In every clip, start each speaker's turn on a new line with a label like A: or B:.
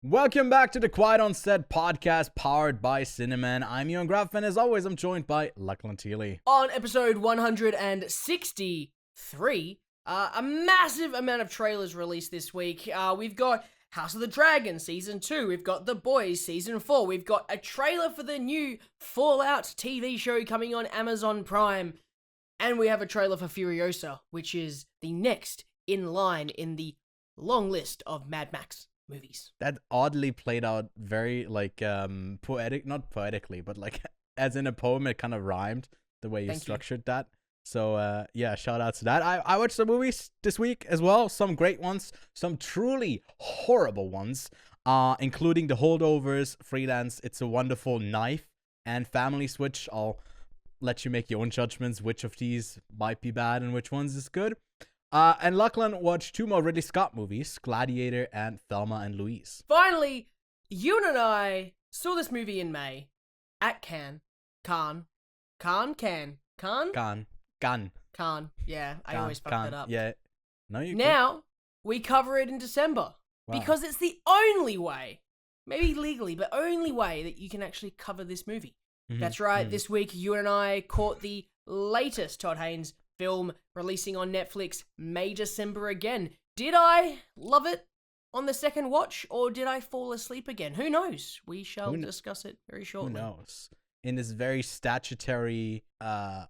A: Welcome back to the Quiet on Set podcast powered by Cineman. I'm Ewan and as always, I'm joined by Lachlan.
B: On episode 163, a massive amount of trailers released this week. We've got House of the Dragon Season 2, we've got The Boys Season 4, we've got a trailer for the new Fallout TV show coming on Amazon Prime, and we have a trailer for Furiosa, which is the next in line in the long list of Mad Max movies.
A: That oddly played out very poetic, not poetically, but like as in a poem, it kind of rhymed the way you structured that. So yeah, shout out to that. I watched the movies this week as well. Some great ones, some truly horrible ones, including the Holdovers, Freelance, It's a Wonderful Knife, and Family Switch. I'll let you make your own judgments which of these might be bad and which ones is good. And Lachlan watched two more Ridley Scott movies, Gladiator and Thelma Louise.
B: Finally, Ewan and I saw this movie in May at Cannes. Yeah, I always fuck that up.
A: Yeah. No, you
B: Now, we cover it in December. Wow. Because it's the only way, maybe legally, but only way that you can actually cover this movie. Mm-hmm. That's right. This week, Ewan and I caught the latest Todd Haynes film releasing on Netflix, May December again. Did I love it on the second watch, or did I fall asleep again? Who knows? We shall discuss it very shortly.
A: Who knows? In this very statutory, I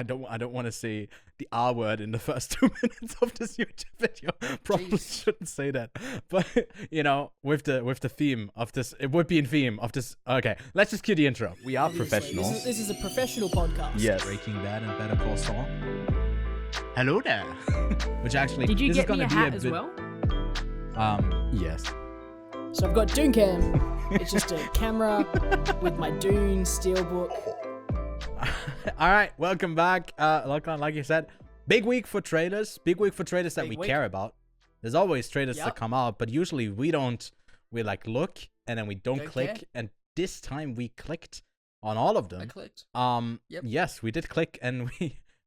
A: don't want to say the R word in the first 2 minutes of this YouTube video. Probably shouldn't say that, but you know, with the theme of this, it would be in theme of this. Okay, let's just cue the intro. We are professionals.
B: This is a professional podcast.
A: Yes. Breaking Bad and Better Call Saul. Hello there. Which actually,
B: did you
A: this
B: get
A: is
B: me
A: gonna
B: a
A: be
B: hat
A: a
B: as
A: bit,
B: well?
A: Yes.
B: So I've got Dooncam. It's just a camera with my Dune Steelbook.
A: All right, welcome back. Like you said, big week for trailers. Big week for trailers that we care about. There's always trailers that come out, but usually we like look and then we don't click. Care. And this time we clicked on all of them.
B: I clicked.
A: Yes, we did click, and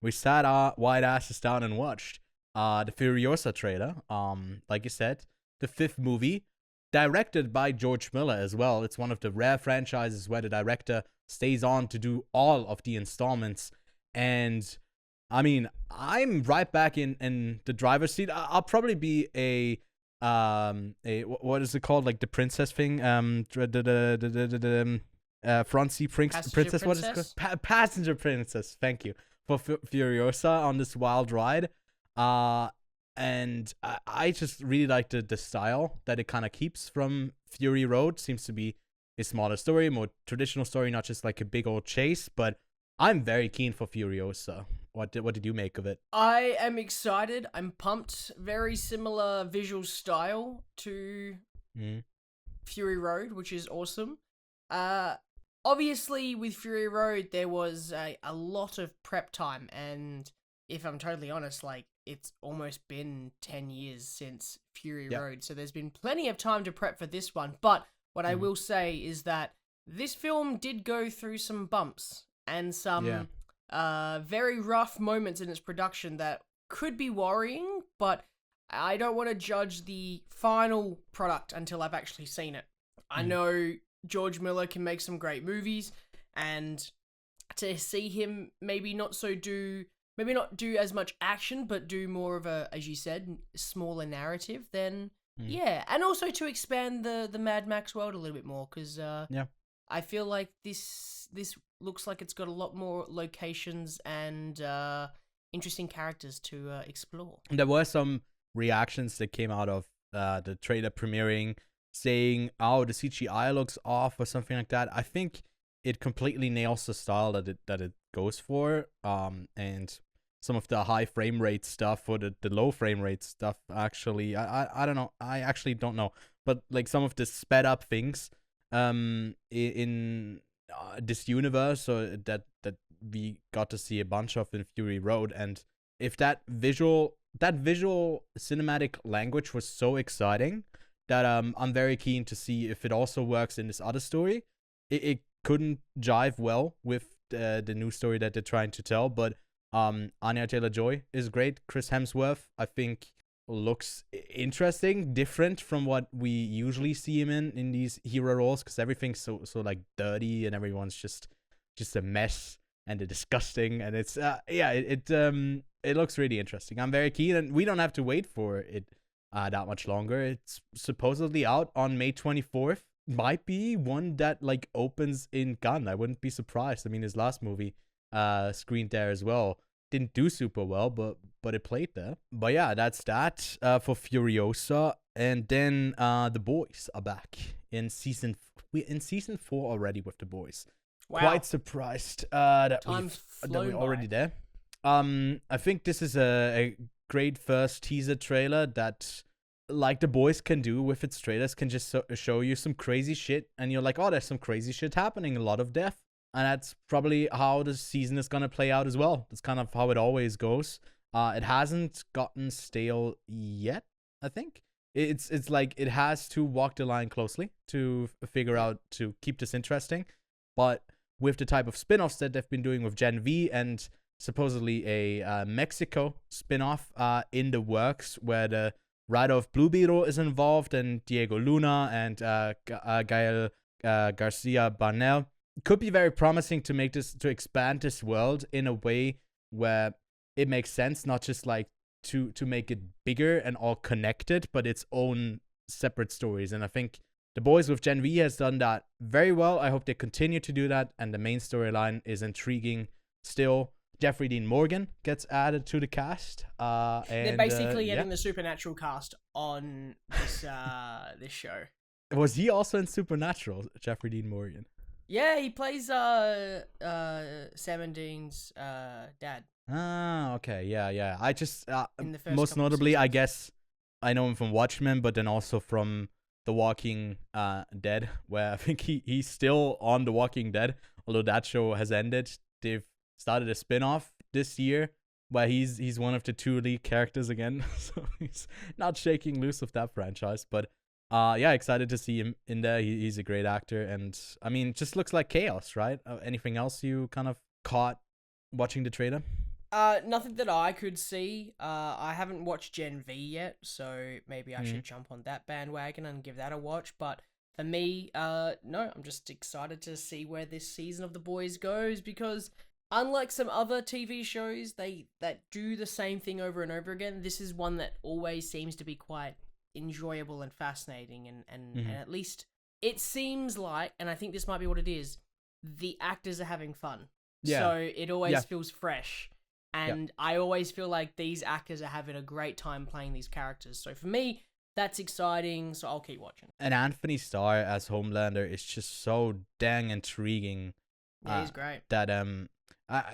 A: we sat our white asses down and watched the Furiosa trailer. Like you said, the 5th movie. Directed by George Miller as well. It's one of the rare franchises where the director stays on to do all of the installments. And I mean, I'm right back in the driver's seat. I'll probably be a what is it called? Like the princess thing? Front seat princess. What is it called? Passenger princess. Thank you for Furiosa on this wild ride. And I just really like the style that it kind of keeps from Fury Road. Seems to be a smaller story, more traditional story, not just like a big old chase. But I'm very keen for Furiosa. What did you make of it?
B: I am excited. I'm pumped. Very similar visual style to Fury Road, which is awesome. Obviously, with Fury Road, there was a lot of prep time. And if I'm totally honest, like, it's almost been 10 years since Fury Road, so there's been plenty of time to prep for this one. But what I will say is that this film did go through some bumps and some very rough moments in its production that could be worrying, but I don't want to judge the final product until I've actually seen it. I know George Miller can make some great movies, and to see him maybe not do as much action, but do more of a, as you said, smaller narrative, then and also to expand the Mad Max world a little bit more, because I feel like this looks like it's got a lot more locations and interesting characters to explore.
A: There were some reactions that came out of the trailer premiering saying, "Oh, the CGI looks off" or something like that. I think it completely nails the style that it goes for, and some of the high frame rate stuff or the low frame rate stuff, actually, I don't know. I actually don't know. But like some of the sped up things in this universe, or that we got to see a bunch of in Fury Road. And if that visual cinematic language was so exciting that I'm very keen to see if it also works in this other story. It couldn't jive well with the new story that they're trying to tell, but Anya Taylor-Joy is great. Chris Hemsworth, I think looks interesting, different from what we usually see him in these hero roles, because everything's so like dirty and everyone's just a mess and disgusting, and it's it looks really interesting. I'm very keen, and we don't have to wait for it that much longer. It's supposedly out on May 24th. Might be one that like opens in Cannes. I wouldn't be surprised. I mean, his last movie screened there as well. Didn't do super well, but it played there. But yeah, that's that for Furiosa. And then The Boys are back in season 4 already with The Boys.
B: Wow.
A: Quite surprised that we're already there. I think this is a great first teaser trailer that, like The Boys can do with its trailers, can just show you some crazy shit, and you're like, oh, there's some crazy shit happening, a lot of death. And that's probably how the season is going to play out as well. That's kind of how it always goes. It hasn't gotten stale yet, I think. It's like it has to walk the line closely to figure out to keep this interesting. But with the type of spin-offs that they've been doing with Gen V and supposedly a Mexico spin-off in the works where the writer of Blue Beetle is involved, and Diego Luna and Gael Garcia Bernal, could be very promising to expand this world in a way where it makes sense, not just like to make it bigger and all connected, but its own separate stories. And I think The Boys with Gen V has done that very well. I hope they continue to do that, and the main storyline is intriguing still. Jeffrey Dean Morgan gets added to the cast. They're
B: basically getting the Supernatural cast on this this show.
A: Was he also in Supernatural, Jeffrey Dean Morgan?
B: Yeah, he plays Sam and Dean's dad.
A: Ah, okay, yeah. I just
B: in the first
A: most notably, I guess I know him from Watchmen, but then also from The Walking Dead, where I think he's still on The Walking Dead, although that show has ended. They've started a spin-off this year where he's one of the 2 lead characters again, so he's not shaking loose of that franchise. But yeah, excited to see him in there. He's a great actor, and I mean, just looks like chaos, right? Anything else you kind of caught watching the trailer?
B: Nothing that I could see. I haven't watched Gen V yet, so maybe I should jump on that bandwagon and give that a watch. But for me, no, I'm just excited to see where this season of The Boys goes, because unlike some other TV shows that do the same thing over and over again, this is one that always seems to be quite enjoyable and fascinating, and at least it seems like, and I think this might be what it is, the actors are having fun. Yeah. So it always feels fresh. And I always feel like these actors are having a great time playing these characters. So for me, that's exciting, so I'll keep watching.
A: And Anthony Starr as Homelander is just so dang intriguing.
B: Yeah, he's great.
A: That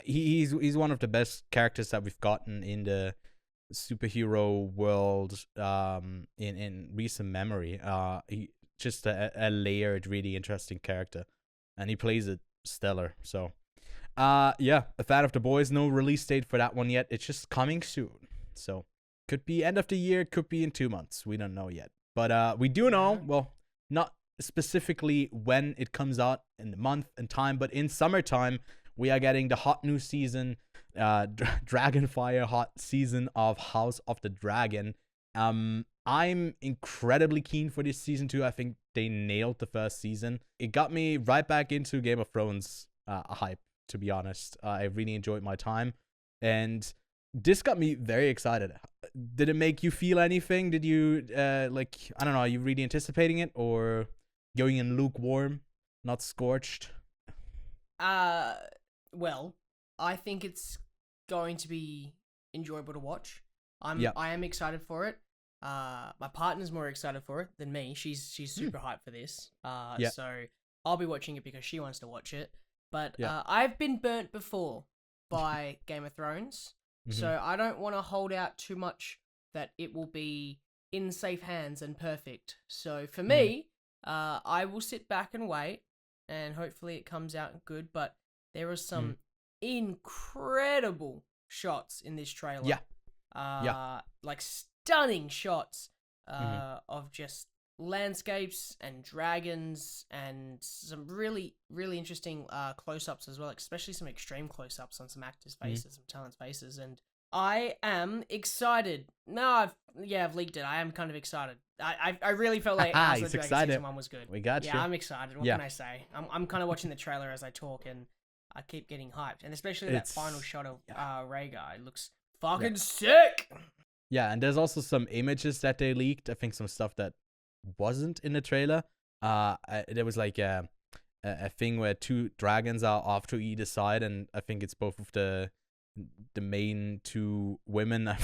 A: he's one of the best characters that we've gotten in the superhero world in recent memory. He just a layered, really interesting character, and he plays it stellar. So yeah, a fan of The Boys. No release date for that one yet. It's just coming soon. So could be end of the year, could be in 2 months. We don't know yet. But we do know, well, not specifically when it comes out in the month and time, but in summertime, we are getting the hot new season, Dragonfire hot season of House of the Dragon. I'm incredibly keen for this season too. I think they nailed the first season. It got me right back into Game of Thrones hype, to be honest. I really enjoyed my time, and this got me very excited. Did it make you feel anything? Did you like, I don't know, are you really anticipating it, or going in lukewarm, not scorched?
B: Well, I think it's going to be enjoyable to watch. I am excited for it. My partner's more excited for it than me. She's super hyped for this. So I'll be watching it because she wants to watch it. But I've been burnt before by Game of Thrones, so I don't want to hold out too much that it will be in safe hands and perfect. So for me, I will sit back and wait, and hopefully it comes out good. But there are some incredible shots in this trailer. Like stunning shots of just landscapes and dragons, and some really, really interesting close-ups as well, especially some extreme close-ups on some actors' faces, some talents' faces. And I am excited. No, I've leaked it. I am kind of excited. I really felt like House of the Dragon
A: excited.
B: Season 1 was good.
A: We got you.
B: Yeah, I'm excited. What
A: Yeah.
B: can I say? I'm kind of watching the trailer as I talk, and I keep getting hyped. And especially that final shot of Rhaegar. It looks fucking sick.
A: Yeah, and there's also some images that they leaked. I think some stuff that wasn't in the trailer. There was like a thing where two dragons are off to either side, and I think it's both of the main two women. I'm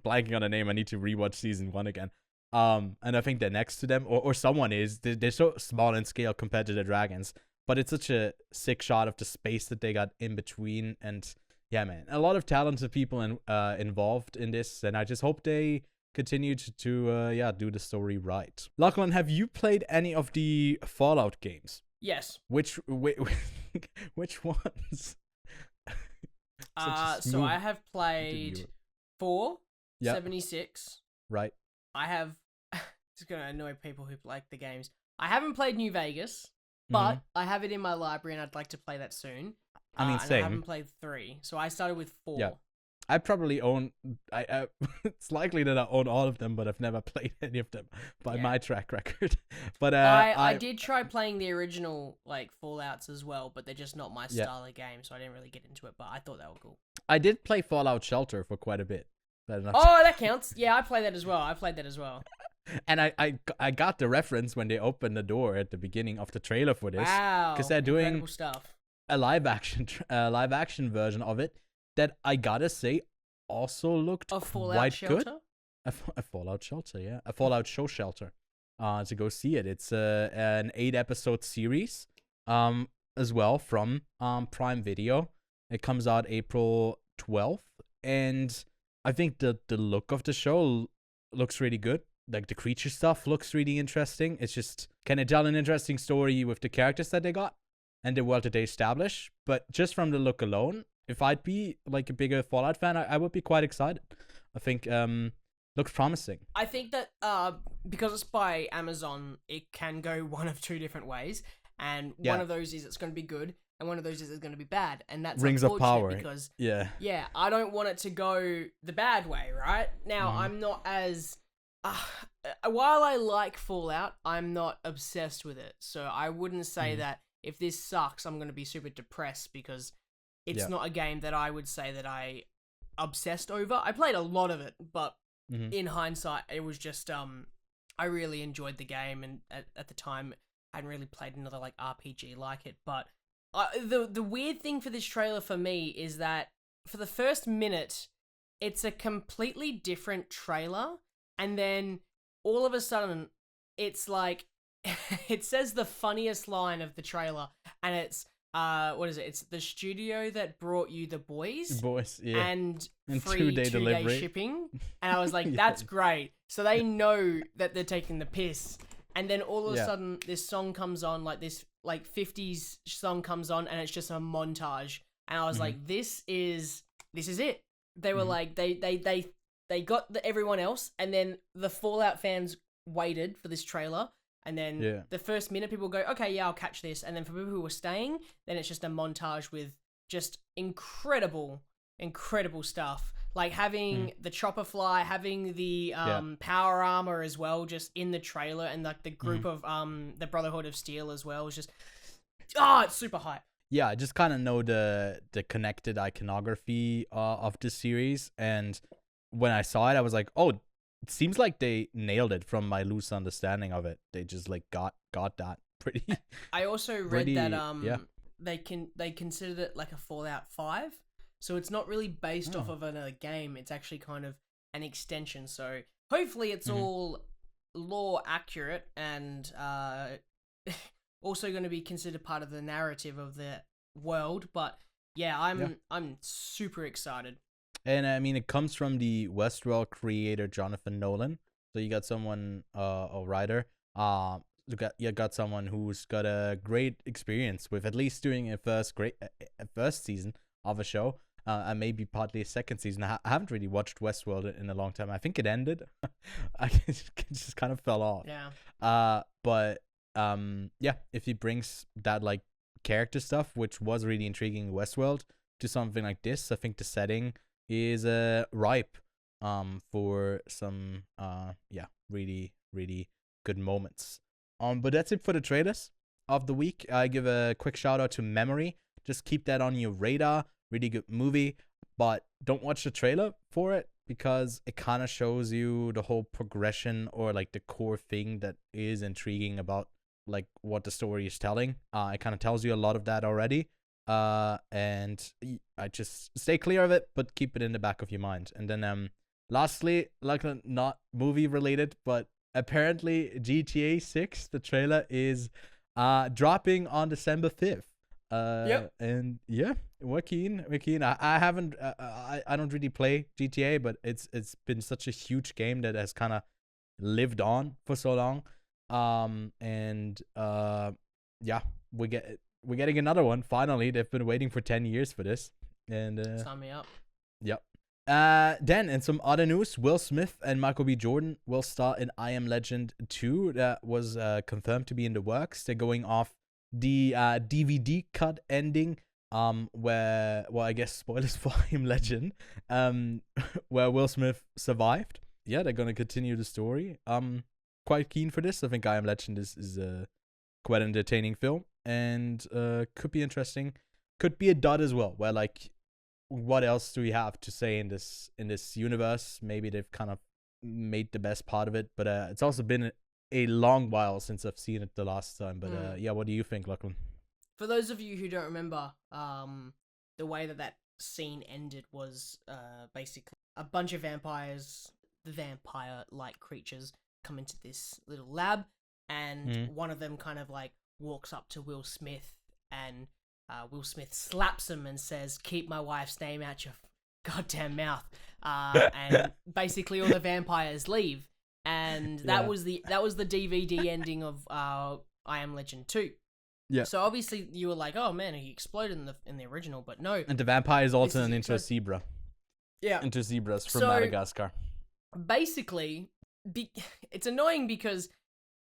A: blanking on the name. I need to rewatch season 1 again. And I think they're next to them, or someone is. They're so small in scale compared to the dragons, but it's such a sick shot of the space that they got in between. And yeah, man, a lot of talented people involved in this, and I just hope they continue to do the story right. Lachlan, have you played any of the Fallout games?
B: Yes.
A: Which ones?
B: So I have played 4, 76.
A: Right.
B: I have. It's gonna annoy people who like the games. I haven't played New Vegas, but I have it in my library, and I'd like to play that soon.
A: I mean, same.
B: I haven't played 3, so I started with 4.
A: Yeah. I probably own. It's likely that I own all of them, but I've never played any of them by my track record. But
B: I did try playing the original like Fallouts as well, but they're just not my style of game, so I didn't really get into it. But I thought they were cool.
A: I did play Fallout Shelter for quite a bit.
B: Oh, that counts. Yeah, I played that as well.
A: And I got the reference when they opened the door at the beginning of the trailer for this.
B: Wow,
A: because they're doing
B: incredible stuff.
A: A live action version of it that I gotta say also looked quite good. A Fallout Shelter, yeah, a Fallout show shelter. To go see it. It's an 8-episode series, as well from Prime Video. It comes out April 12th, and I think the look of the show looks really good. Like the creature stuff looks really interesting. It's just kind of tell an interesting story with the characters that they got and the world that they establish. But just from the look alone, if I'd be like a bigger Fallout fan, I would be quite excited. I think looks promising.
B: I think that because it's by Amazon, it can go one of 2 different ways, and one of those is it's going to be good, and one of those is it's going to be and that's
A: Rings of Power
B: because I don't want it to go the bad way. Right now, I'm not as while I like Fallout, I'm not obsessed with it, so I wouldn't say that if this sucks, I'm going to be super depressed, because it's not a game that I would say that I obsessed over. I played a lot of it, but in hindsight, it was just I really enjoyed the game, and at the time, I hadn't really played another like RPG like it. But the weird thing for this trailer for me is that for the first minute, it's a completely different trailer, and then all of a sudden, it's like it says the funniest line of the trailer, and it's what is it? It's the studio that brought you The Boys. And free 2-day shipping. And I was like, that's great. So they know that they're taking the piss. And then all of a sudden, this song comes on, like this like 50s song comes on, and it's just a montage. And I was like, this is it. They were like, they got everyone else, and then the Fallout fans waited for this trailer. And then the first minute, people go, okay, yeah, I'll catch this. And then for people who are staying, then it's just a montage with just incredible stuff. Like having the chopper fly, having the power armor as well, just in the trailer, and like the group of the Brotherhood of Steel as well. Is just, it's super hype.
A: Yeah, I just kind of know the connected iconography of the series. And when I saw it, I was like, oh, it seems like they nailed it from my loose understanding of it. They just like got that pretty.
B: I also read that they considered it like a Fallout 5, so it's not really based off of another game. It's actually kind of an extension. So hopefully it's all lore accurate, and also going to be considered part of the narrative of the world. But yeah, I'm super excited.
A: And I mean, it comes from the Westworld creator Jonathan Nolan. So you got someone, a writer. You got someone who's got a great experience with at least doing a first season of a show, and maybe partly a second season. I haven't really watched Westworld in a long time. I think it ended. I just kind of fell off.
B: Yeah.
A: But if he brings that like character stuff, which was really intriguing in Westworld, to something like this, I think the setting is ripe for some really really good moments. But that's it for the trailers of the week. I give a quick shout out to Memory. Just keep that on your radar. Really good movie, but don't watch the trailer for it because it kind of shows you the whole progression or like the core thing that is intriguing about like what the story is telling. It kind of tells you a lot of that already. And I just stay clear of it, but keep it in the back of your mind. And then lastly, like not movie related, but apparently GTA 6, the trailer is dropping on December 5th.
B: Yep.
A: And yeah, we're keen. I haven't I don't really play GTA, but it's been such a huge game that has kind of lived on for so long. And yeah, we're getting another one finally. They've been waiting for 10 years for this. And
B: sign me up.
A: Yep. Then in some other news, Will Smith and Michael B. Jordan will star in I Am Legend 2. That was confirmed to be in the works. They're going off the DVD cut ending, where, well, I guess spoilers for I Am Legend, where Will Smith survived. Yeah, they're gonna continue the story. Quite keen for this. I think I Am Legend is a quite entertaining film and could be interesting. Could be a dud as well, where like, what else do we have to say in this universe? Maybe they've kind of made the best part of it, but it's also been a long while since I've seen it the last time. But yeah, what do you think, Lachlan?
B: For those of you who don't remember, the way that scene ended was basically a bunch of vampires, the vampire-like creatures, come into this little lab, and one of them kind of like walks up to Will Smith, and Will Smith slaps him and says, "Keep my wife's name out your goddamn mouth." And basically all the vampires leave. And that was the DVD ending of I Am Legend 2. Yeah. So obviously you were like, "Oh man, he exploded in the original," but no.
A: And the vampires all turn into a zebra. Yeah. Into zebras from Madagascar.
B: Basically, it's annoying because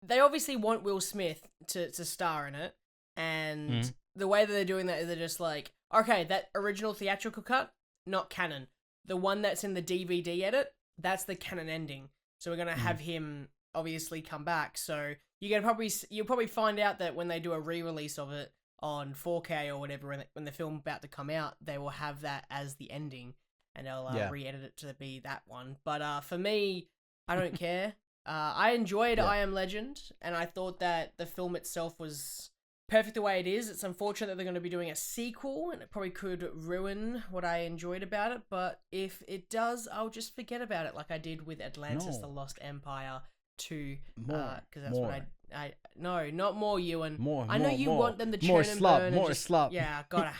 B: they obviously want Will Smith to star in it, and the way that they're doing that is they're just like, okay, that original theatrical cut, not canon. The one that's in the DVD edit, that's the canon ending. So we're gonna have him obviously come back. So you'll probably find out that when they do a re-release of it on 4K or whatever, when the film about to come out, they will have that as the ending, and they'll re-edit it to be that one. But for me, I don't care. I enjoyed I Am Legend, and I thought that the film itself was perfect the way it is. It's unfortunate that they're going to be doing a sequel, and it probably could ruin what I enjoyed about it. But if it does, I'll just forget about it, like I did with Atlantis: The Lost Empire 2. Because that's what I no, not more, Ewan. I know you want them to churn and burn. More slop. Yeah, gotta.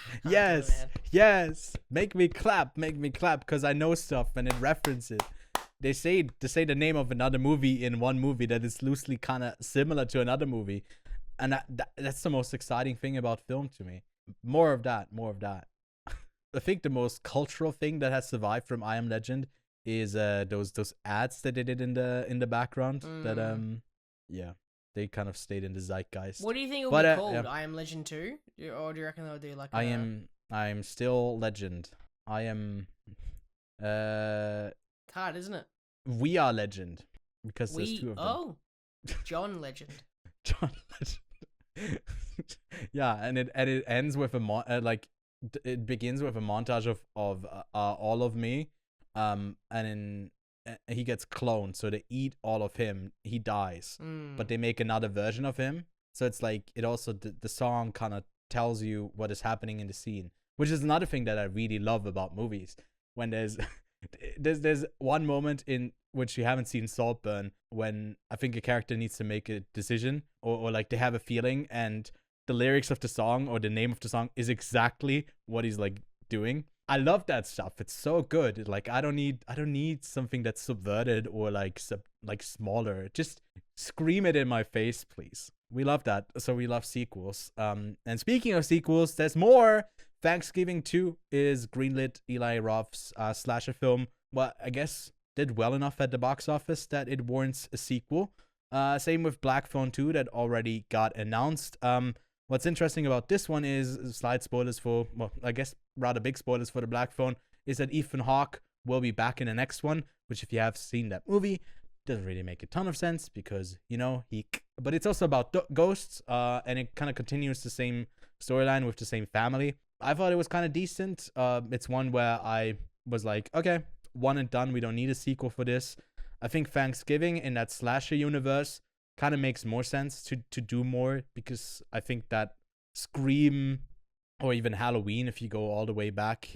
A: Yes. Make me clap, because I know stuff and it references. They say the name of another movie in one movie that is loosely kind of similar to another movie. And that's the most exciting thing about film to me. More of that. I think the most cultural thing that has survived from I Am Legend is those ads that they did in the background. That they kind of stayed in the zeitgeist.
B: What do you think it'll be called? I Am Legend 2? Or do you reckon they'll do like
A: I am still Legend. I am
B: hard, isn't it?
A: We Are Legend. Because there's two of them.
B: Oh, John Legend.
A: John Legend. Yeah, and it ends with it begins with a montage of all of me, and then he gets cloned, so they eat all of him. He dies, but they make another version of him. So it's like it also the song kind of tells you what is happening in the scene, which is another thing that I really love about movies. When there's one moment in which you haven't seen Saltburn, when I think a character needs to make a decision or like they have a feeling, and the lyrics of the song or the name of the song is exactly what he's like doing. I love that stuff. It's so good. Like I don't need something that's subverted or like smaller. Just scream it in my face, please. We love that. So we love sequels. And speaking of sequels, there's more. Thanksgiving 2 is greenlit. Eli Roth's slasher film. Well, I guess did well enough at the box office that it warrants a sequel. Same with Black Phone 2 that already got announced. What's interesting about this one is slight spoilers for, well, I guess rather big spoilers for the Black Phone. is that Ethan Hawke will be back in the next one, which if you have seen that movie, doesn't really make a ton of sense because, but it's also about ghosts, and it kind of continues the same storyline with the same family. I thought it was kind of decent. It's one where I was like, okay, one and done. We don't need a sequel for this. I think Thanksgiving in that slasher universe kind of makes more sense to do more, because I think that Scream or even Halloween, if you go all the way back,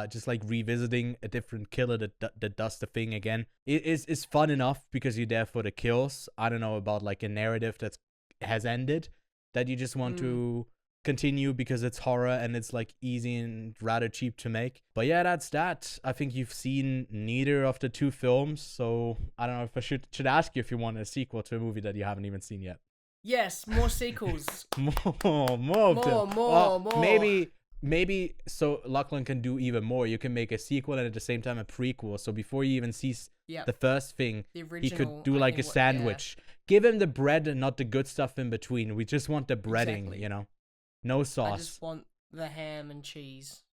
A: just like revisiting a different killer that does the thing again, it is fun enough because you're there for the kills. I don't know about like a narrative that has ended that you just want to continue because it's horror and it's like easy and rather cheap to make. But yeah, that's that. I think you've seen neither of the two films, so I don't know if I should ask you if you want a sequel to a movie that you haven't even seen yet.
B: Yes, more sequels.
A: more. Maybe so Lachlan can do even more. You can make a sequel and at the same time a prequel. So before you even see the first thing, he could do like a sandwich. Give him the bread and not the good stuff in between. We just want the breading, no sauce.
B: I just want the ham and cheese.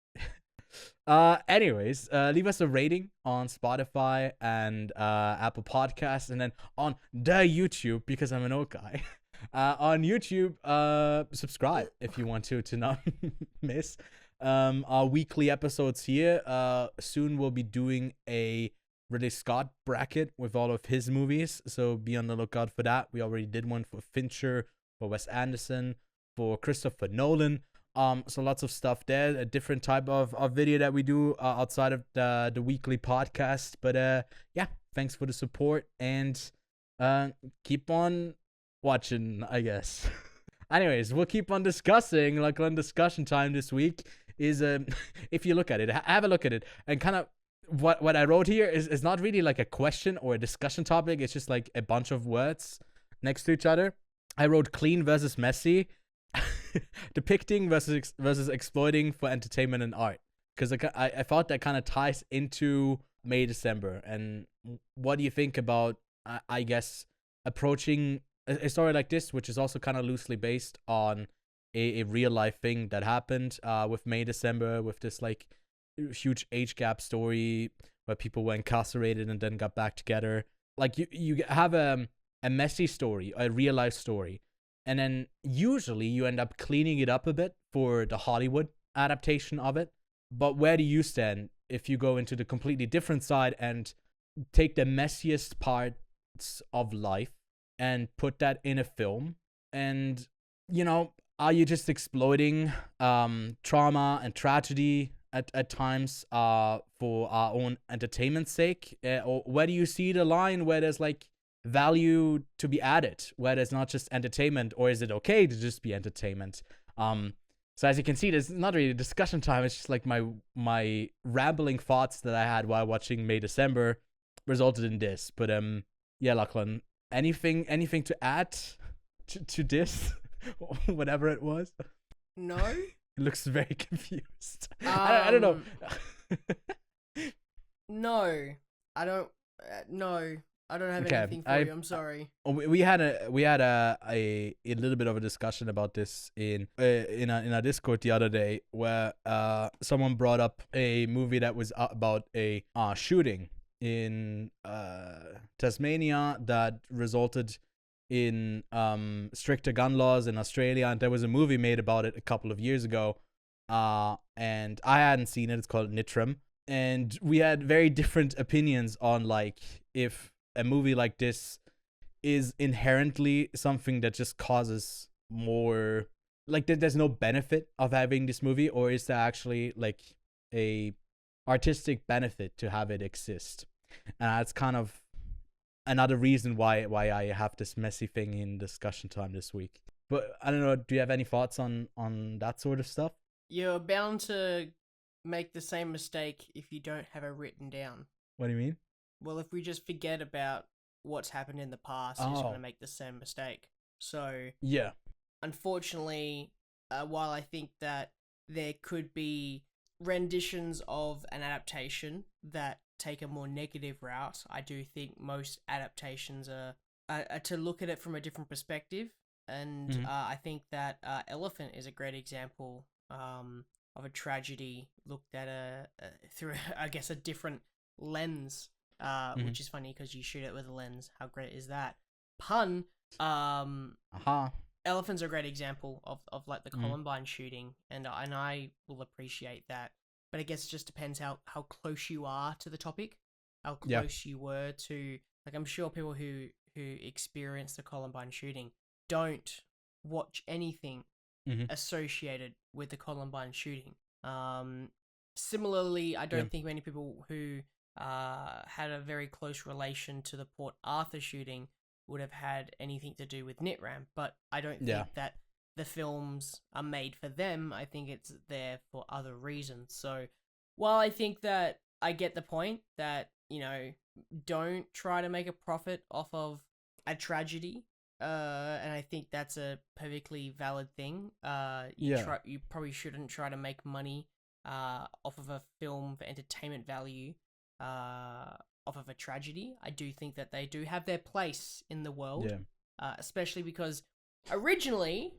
A: Anyways, leave us a rating on Spotify and Apple Podcasts, and then on the YouTube, because I'm an old guy. On YouTube, subscribe if you want to not miss our weekly episodes here. Soon we'll be doing a Ridley Scott bracket with all of his movies, so be on the lookout for that. We already did one for Fincher, for Wes Anderson, for Christopher Nolan. So lots of stuff there, a different type of video that we do outside of the weekly podcast. But yeah, thanks for the support, and keep on watching, I guess. Anyways, we'll keep on discussing. Lachlan, discussion time this week is if you look at it, have a look at it, and kind of what I wrote here is not really like a question or a discussion topic. It's just like a bunch of words next to each other. I wrote clean versus messy, depicting versus exploiting for entertainment and art, because I thought that kind of ties into May December. And what do you think about I guess approaching a story like this, which is also kind of loosely based on a real life thing that happened with May December, with this like huge age gap story where people were incarcerated and then got back together. Like you have a messy story, a real life story, and then usually you end up cleaning it up a bit for the Hollywood adaptation of it. But where do you stand if you go into the completely different side and take the messiest parts of life and put that in a film? And, are you just exploiting trauma and tragedy at times for our own entertainment's sake? Or where do you see the line where there's like value to be added, where there's not just entertainment, or is it okay to just be entertainment? So as you can see, there's not really a discussion time. It's just like my rambling thoughts that I had while watching May December resulted in this. But yeah, Lachlan, anything to add to this, whatever it was?
B: No.
A: It looks very confused. I don't know.
B: No, I don't. No, I don't have anything for you. I'm sorry.
A: We had a little bit of a discussion about this in our Discord the other day, where someone brought up a movie that was about a shooting in Tasmania that resulted in stricter gun laws in Australia, and there was a movie made about it a couple of years ago, and I hadn't seen it. It's called Nitram, and we had very different opinions on like if a movie like this is inherently something that just causes more, like there's no benefit of having this movie, or is there actually like a artistic benefit to have it exist? And that's kind of another reason why I have this messy thing in discussion time this week. But I don't know, do you have any thoughts on that sort of stuff?
B: You're bound to make the same mistake if you don't have it written down.
A: What do you mean?
B: Well, if we just forget about what's happened in the past, you're just going to make the same mistake. So,
A: yeah.
B: Unfortunately, while I think that there could be renditions of an adaptation that take a more negative route, I do think most adaptations are to look at it from a different perspective. And I think that Elephant is a great example of a tragedy looked at through I guess a different lens, which is funny because you shoot it with a lens. How great is that? Pun. Elephant's a great example of like the Columbine shooting, and I will appreciate that. But I guess it just depends how close you are to the topic, how close you were to, like, I'm sure people who experienced the Columbine shooting don't watch anything associated with the Columbine shooting. Similarly, I don't think many people who had a very close relation to the Port Arthur shooting would have had anything to do with NitRam, but I don't think that the films are made for them. I think it's there for other reasons. So while I think that I get the point that, you know, don't try to make a profit off of a tragedy, and I think that's a perfectly valid thing. You probably shouldn't try to make money off of a film for entertainment value off of a tragedy. I do think that they do have their place in the world, especially because originally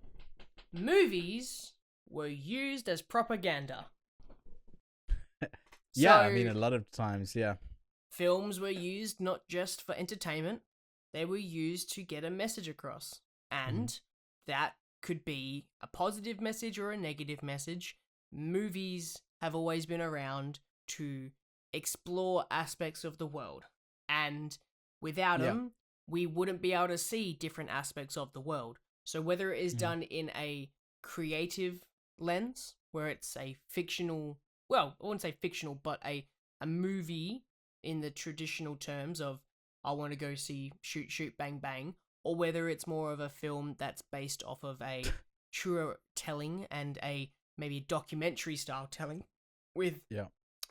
B: movies were used as propaganda.
A: I mean, a lot of times,
B: films were used not just for entertainment, they were used to get a message across. And that could be a positive message or a negative message. Movies have always been around to explore aspects of the world. And without them, we wouldn't be able to see different aspects of the world. So whether it is done in a creative lens, where it's a fictional, well, I wouldn't say fictional, but a movie in the traditional terms of I want to go see shoot, shoot, bang, bang, or whether it's more of a film that's based off of a truer telling and a maybe documentary style telling with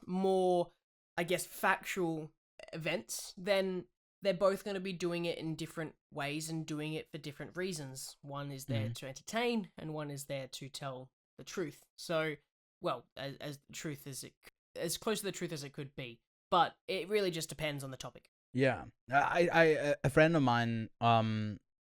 B: more, I guess, factual events, then they're both going to be doing it in different ways and doing it for different reasons. One is there to entertain, and one is there to tell the truth. So, well, as close to the truth as it could be. But it really just depends on the topic.
A: Yeah, a friend of mine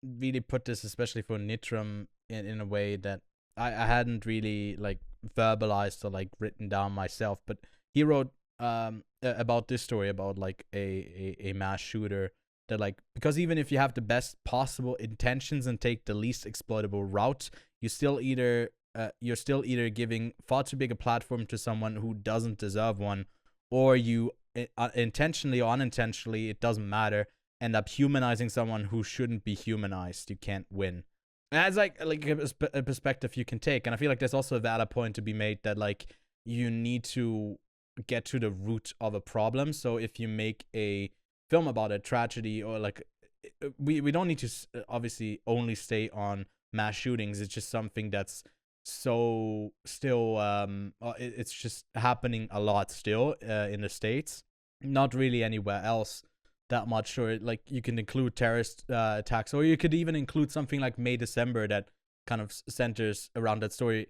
A: really put this, especially for Nitram, in a way that I hadn't really like verbalized or like written down myself. But he wrote about this story about like a mass shooter that, like, because even if you have the best possible intentions and take the least exploitable route, you're still either giving far too big a platform to someone who doesn't deserve one, or you intentionally or unintentionally, it doesn't matter, end up humanizing someone who shouldn't be humanized. You can't win. And that's like a perspective you can take. And I feel like there's also a valid point to be made that, like, you need to get to the root of a problem. So if you make a film about a tragedy, or like, we don't need to obviously only stay on mass shootings. It's just something that's so still it's just happening a lot still in the States, not really anywhere else that much. Or like, you can include terrorist attacks, or you could even include something like May December that kind of centers around that story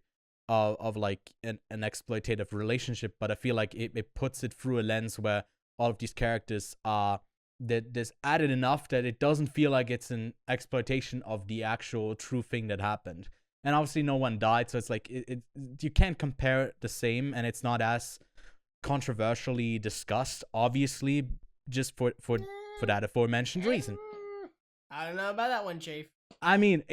A: of like an exploitative relationship. But I feel like it puts it through a lens where all of these characters are there's added enough that it doesn't feel like it's an exploitation of the actual true thing that happened. And obviously no one died, so it's like you can't compare the same, and it's not as controversially discussed, obviously, just for that aforementioned reason.
B: I don't know about that one, Chief.
A: I mean,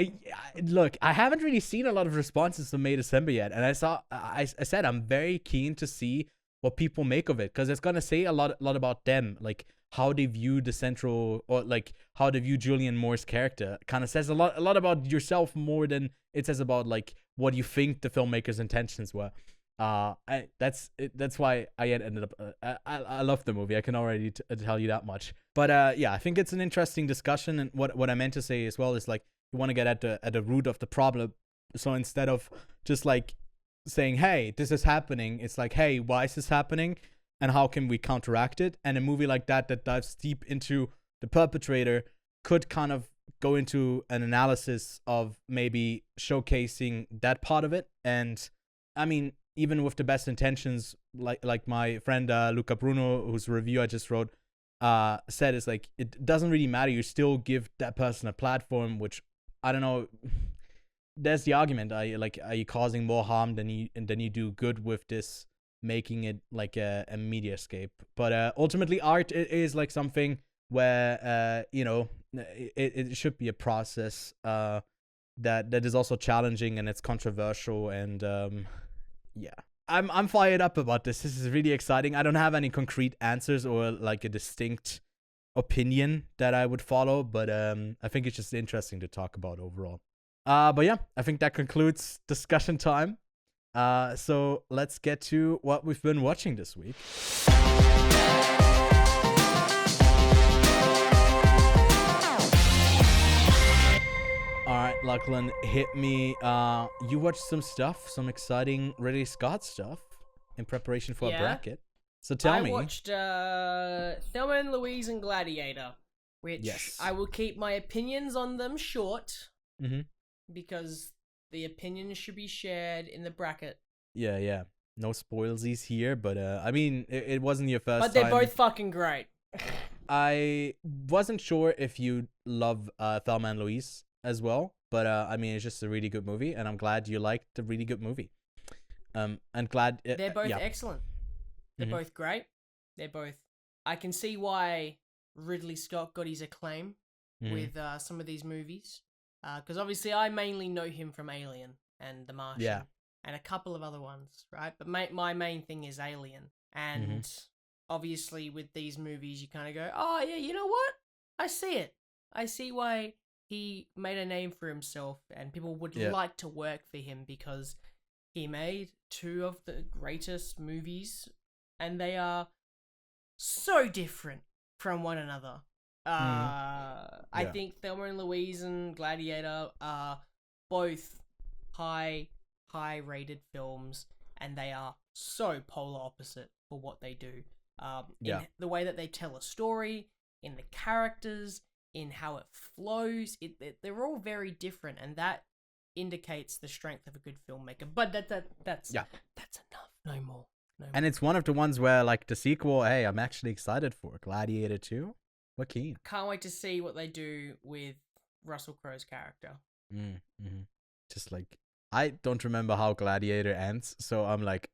A: look, I haven't really seen a lot of responses to May December yet, and I said I'm very keen to see what people make of it, because it's gonna say a lot about them, like how they view the central, or like how they view Julianne Moore's character. Kind of says a lot about yourself more than it says about like what you think the filmmaker's intentions were. That's why I ended up. I love the movie. I can already tell you that much. But yeah, I think it's an interesting discussion. And what I meant to say as well is, like, you want to get at the root of the problem. So instead of just like saying, "Hey, this is happening," it's like, "Hey, why is this happening? And how can we counteract it?" And a movie like that dives deep into the perpetrator could kind of go into an analysis of maybe showcasing that part of it. And I mean, even with the best intentions, like my friend Luca Bruno, whose review I just wrote, said, is like, it doesn't really matter. You still give that person a platform, which, I don't know, there's the argument. Are you causing more harm than you do good with this, making it like a mediascape? But ultimately, art is like something where it should be a process that is also challenging, and it's controversial, and yeah. I'm fired up about this. This is really exciting. I don't have any concrete answers or like a distinct opinion that I would follow, but I think it's just interesting to talk about overall. But yeah, I think that concludes discussion time. So let's get to what we've been watching this week. All right, Lachlan, hit me. You watched some exciting Ridley Scott stuff in preparation for a bracket. So tell me.
B: I watched Thelma Louise and Gladiator, which I will keep my opinions on them short, because the opinions should be shared in the bracket. Yeah.
A: No spoilsies here, but I mean, it wasn't your first
B: time. But they're both fucking great.
A: I wasn't sure if you love Thelma and Louise as well, but I mean, it's just a really good movie, and I'm glad you liked the really good movie. I'm glad
B: they're both excellent. They're both great. They're both. I can see why Ridley Scott got his acclaim with some of these movies, because obviously I mainly know him from Alien and The Martian, and a couple of other ones, right? But my main thing is Alien, and obviously with these movies you kind of go, oh yeah, you know what? I see it. I see why he made a name for himself, and people would like to work for him because he made two of the greatest movies, and they are so different from one another. I think Thelma and Louise and Gladiator are both high-rated films, and they are so polar opposite for what they do. In the way that they tell a story, in the characters, in how it flows, they're all very different, and that indicates the strength of a good filmmaker. But that's enough. No more.
A: And it's one of the ones where, like, the sequel, hey, I'm actually excited for Gladiator 2. We're keen.
B: Can't wait to see what they do with Russell Crowe's character.
A: Just like, I don't remember how Gladiator ends, so I'm like,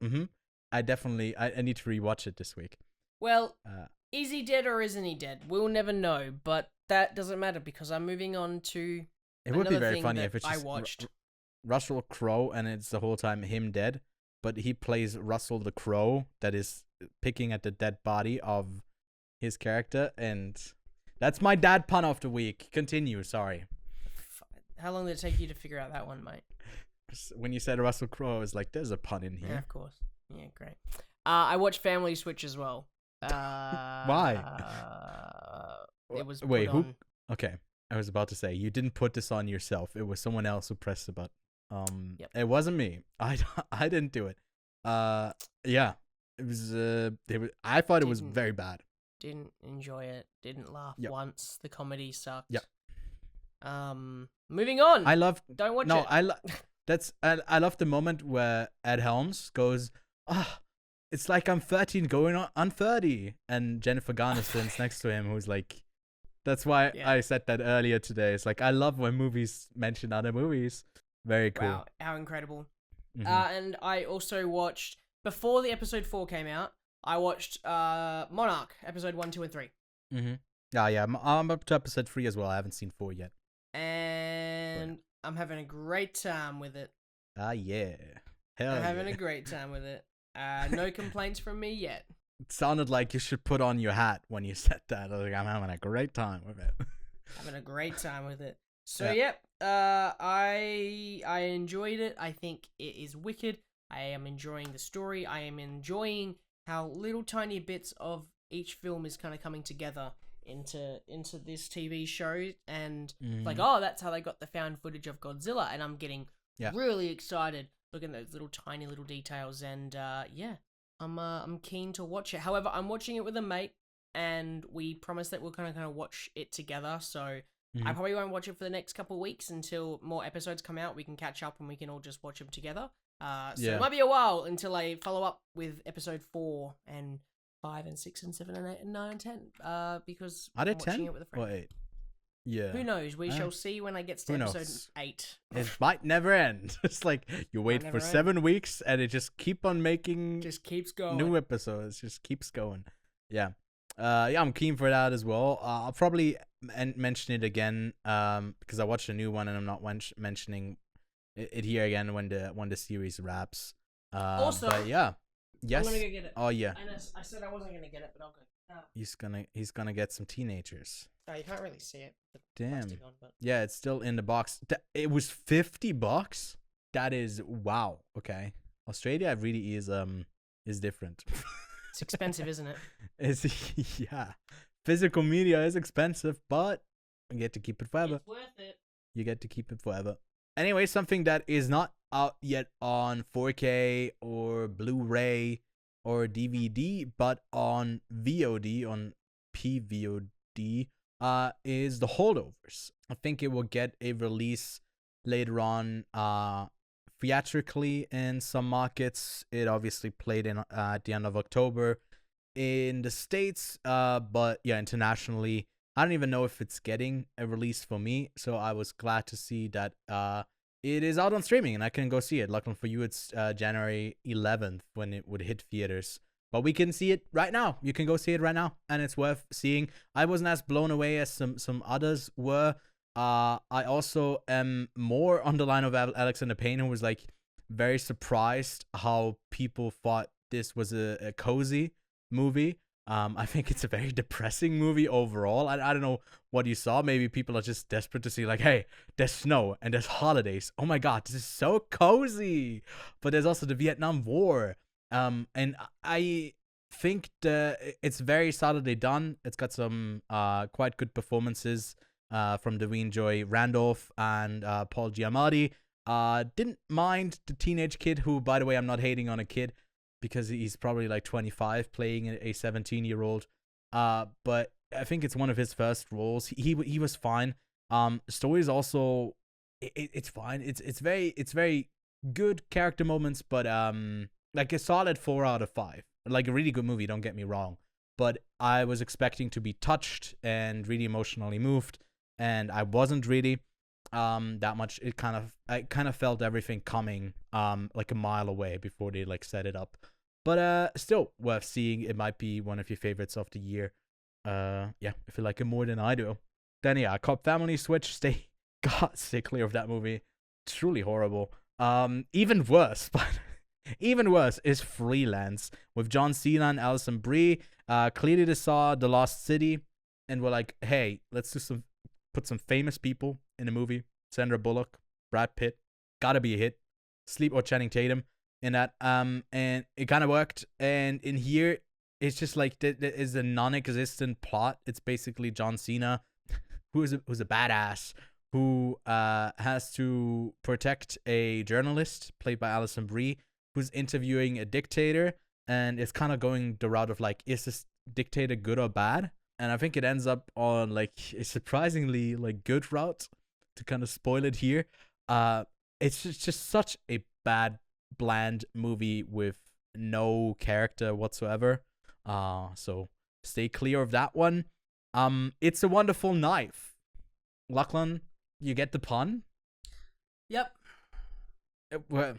A: I need to rewatch it this week.
B: Well, is he dead or isn't he dead? We'll never know, but that doesn't matter because I'm moving on to.
A: It would be very funny if it's just Russell Crowe and it's the whole time him dead, but he plays Russell the Crow that is picking at the dead body of his character, and that's my dad pun of the week. Continue, sorry.
B: How long did it take you to figure out that one, mate?
A: When you said Russell Crowe, I was like, there's a pun in here.
B: Yeah, of course. Yeah, great. I watched Family Switch as well.
A: Why?
B: It was
A: who? Okay, I was about to say you didn't put this on yourself. It was someone else who pressed the button. It wasn't me. I didn't do it. Yeah, it was. I thought it was very bad.
B: Didn't enjoy it. Didn't laugh once. The comedy sucked.
A: Yep.
B: Moving on.
A: I love.
B: Don't watch it.
A: I love the moment where Ed Helms goes, it's like I'm 13 going on 30. And Jennifer Garner stands next to him, who's like, that's why I said that earlier today. It's like, I love when movies mention other movies. Very cool.
B: Wow, how incredible. And I also watched, before the episode 4 came out, I watched Monarch, episode 1, 2, and 3.
A: Yeah, I'm up to episode 3 as well. I haven't seen 4 yet.
B: And I'm having a great time with it.
A: Yeah. Hell
B: I'm having a great time with it. No complaints from me yet.
A: It sounded like you should put on your hat when you said that. I was like, I'm having a great time with it.
B: Having a great time with it. So, I enjoyed it. I think it is wicked. I am enjoying the story. I am enjoying how little tiny bits of each film is kind of coming together into this TV show. And like, that's how they got the found footage of Godzilla. And I'm getting really excited looking at those little tiny little details. And I'm keen to watch it. However, I'm watching it with a mate, and we promised that we'll kind of watch it together. So I probably won't watch it for the next couple of weeks until more episodes come out. We can catch up and we can all just watch them together. So it might be a while until I follow up with episode 4 and 5 and 6 and 7 and 8 and 9 and 10. Because
A: are they
B: I'm watching
A: 10
B: it with a friend.
A: or 8? Yeah.
B: Who knows? We shall see when I get to
A: Who
B: episode
A: knows?
B: 8.
A: It might never end. It's like you wait for 7 weeks and it just keep on making
B: Just keeps going.
A: new episodes. Just keeps going. Yeah. Yeah, I'm keen for that as well. I'll probably mention it again because I watched a new one and I'm not mentioning it here again when the series wraps.
B: Also,
A: but yeah. Yes.
B: I'm gonna go get it.
A: Oh yeah.
B: And I said I wasn't gonna get it, but I'll go.
A: He's gonna get some teenagers.
B: Oh, you can't really see it.
A: Damn.
B: On, but...
A: Yeah, it's still in the box. It was $50. That is wow. Okay, Australia really is different.
B: It's expensive, isn't it?
A: It's yeah. Physical media is expensive, but you get to keep it forever.
B: It's worth it.
A: You get to keep it forever. Anyway, something that is not out yet on 4K or Blu-ray or DVD, but on VOD, on PVOD, is the Holdovers. I think it will get a release later on, theatrically in some markets. It obviously played in at the end of October in the States, but yeah, internationally, I don't even know if it's getting a release for me. So I was glad to see that it is out on streaming and I can go see it. Luckily for you, it's January 11th when it would hit theaters. But we can see it right now. You can go see it right now, and it's worth seeing. I wasn't as blown away as some others were. I also am more on the line of Alexander Payne, who was like very surprised how people thought this was a cozy movie. I think it's a very depressing movie overall. I don't know what you saw. Maybe people are just desperate to see like, hey, there's snow and there's holidays. Oh my God, this is so cozy. But there's also the Vietnam War. And I think it's very solidly done. It's got some quite good performances from Dwayne Joy Randolph and Paul Giamatti. Didn't mind the teenage kid, who, by the way, I'm not hating on a kid because he's probably like 25 playing a 17-year-old. But I think it's one of his first roles. He was fine. The story is also it's fine. It's very good character moments, but like a solid 4 out of 5. Like a really good movie, don't get me wrong. But I was expecting to be touched and really emotionally moved, and I wasn't really that much. I kind of felt everything coming like a mile away before they like set it up. But still worth seeing. It might be one of your favorites of the year. Yeah, if you like it more than I do. Then yeah, Cop Family Switch. Stay clear of that movie. Truly horrible. Even worse, but even worse is Freelance with John Cena and Alison Brie. Clearly they saw The Lost City and were like, hey, let's do put some famous people in a movie. Sandra Bullock, Brad Pitt, gotta be a hit. Sleep or Channing Tatum in that. And it kind of worked. And in here, it's just like there is a non-existent plot. It's basically John Cena, who's a badass, who has to protect a journalist played by Alison Brie, who's interviewing a dictator, and it's kind of going the route of like, is this dictator good or bad? And I think it ends up on like a surprisingly like good route. To kind of spoil it here, it's just such a bland movie with no character whatsoever. So stay clear of that one. It's a Wonderful Knife. Lachlan, you get the pun?
B: Yep.
A: Well,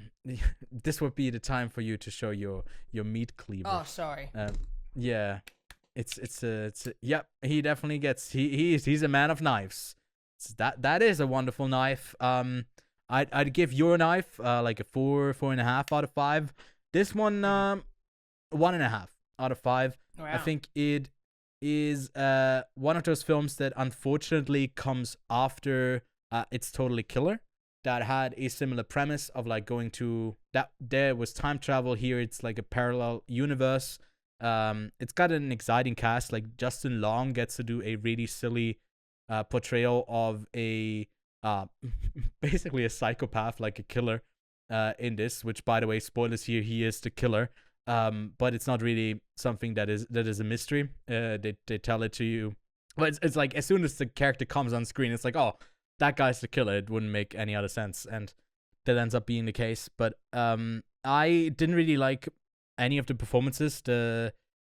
A: this would be the time for you to show your meat cleaver.
B: Oh, sorry.
A: Yeah, it's yep. He definitely gets. He's a man of knives. So that is a wonderful knife. I'd give your knife like a 4.5 out of 5. This one 1.5 out of 5.
B: Wow.
A: I think it is one of those films that unfortunately comes after It's Totally Killer, that had a similar premise of like going to that there was time travel. Here it's like a parallel universe. It's got an exciting cast. Like Justin Long gets to do a really silly portrayal of a basically a psychopath, like a killer in this, which, by the way, spoilers here, he is the killer. But it's not really something that is a mystery. They tell it to you. But it's like as soon as the character comes on screen, it's like, oh, that guy's the killer. It wouldn't make any other sense, and that ends up being the case. But I didn't really like any of the performances. The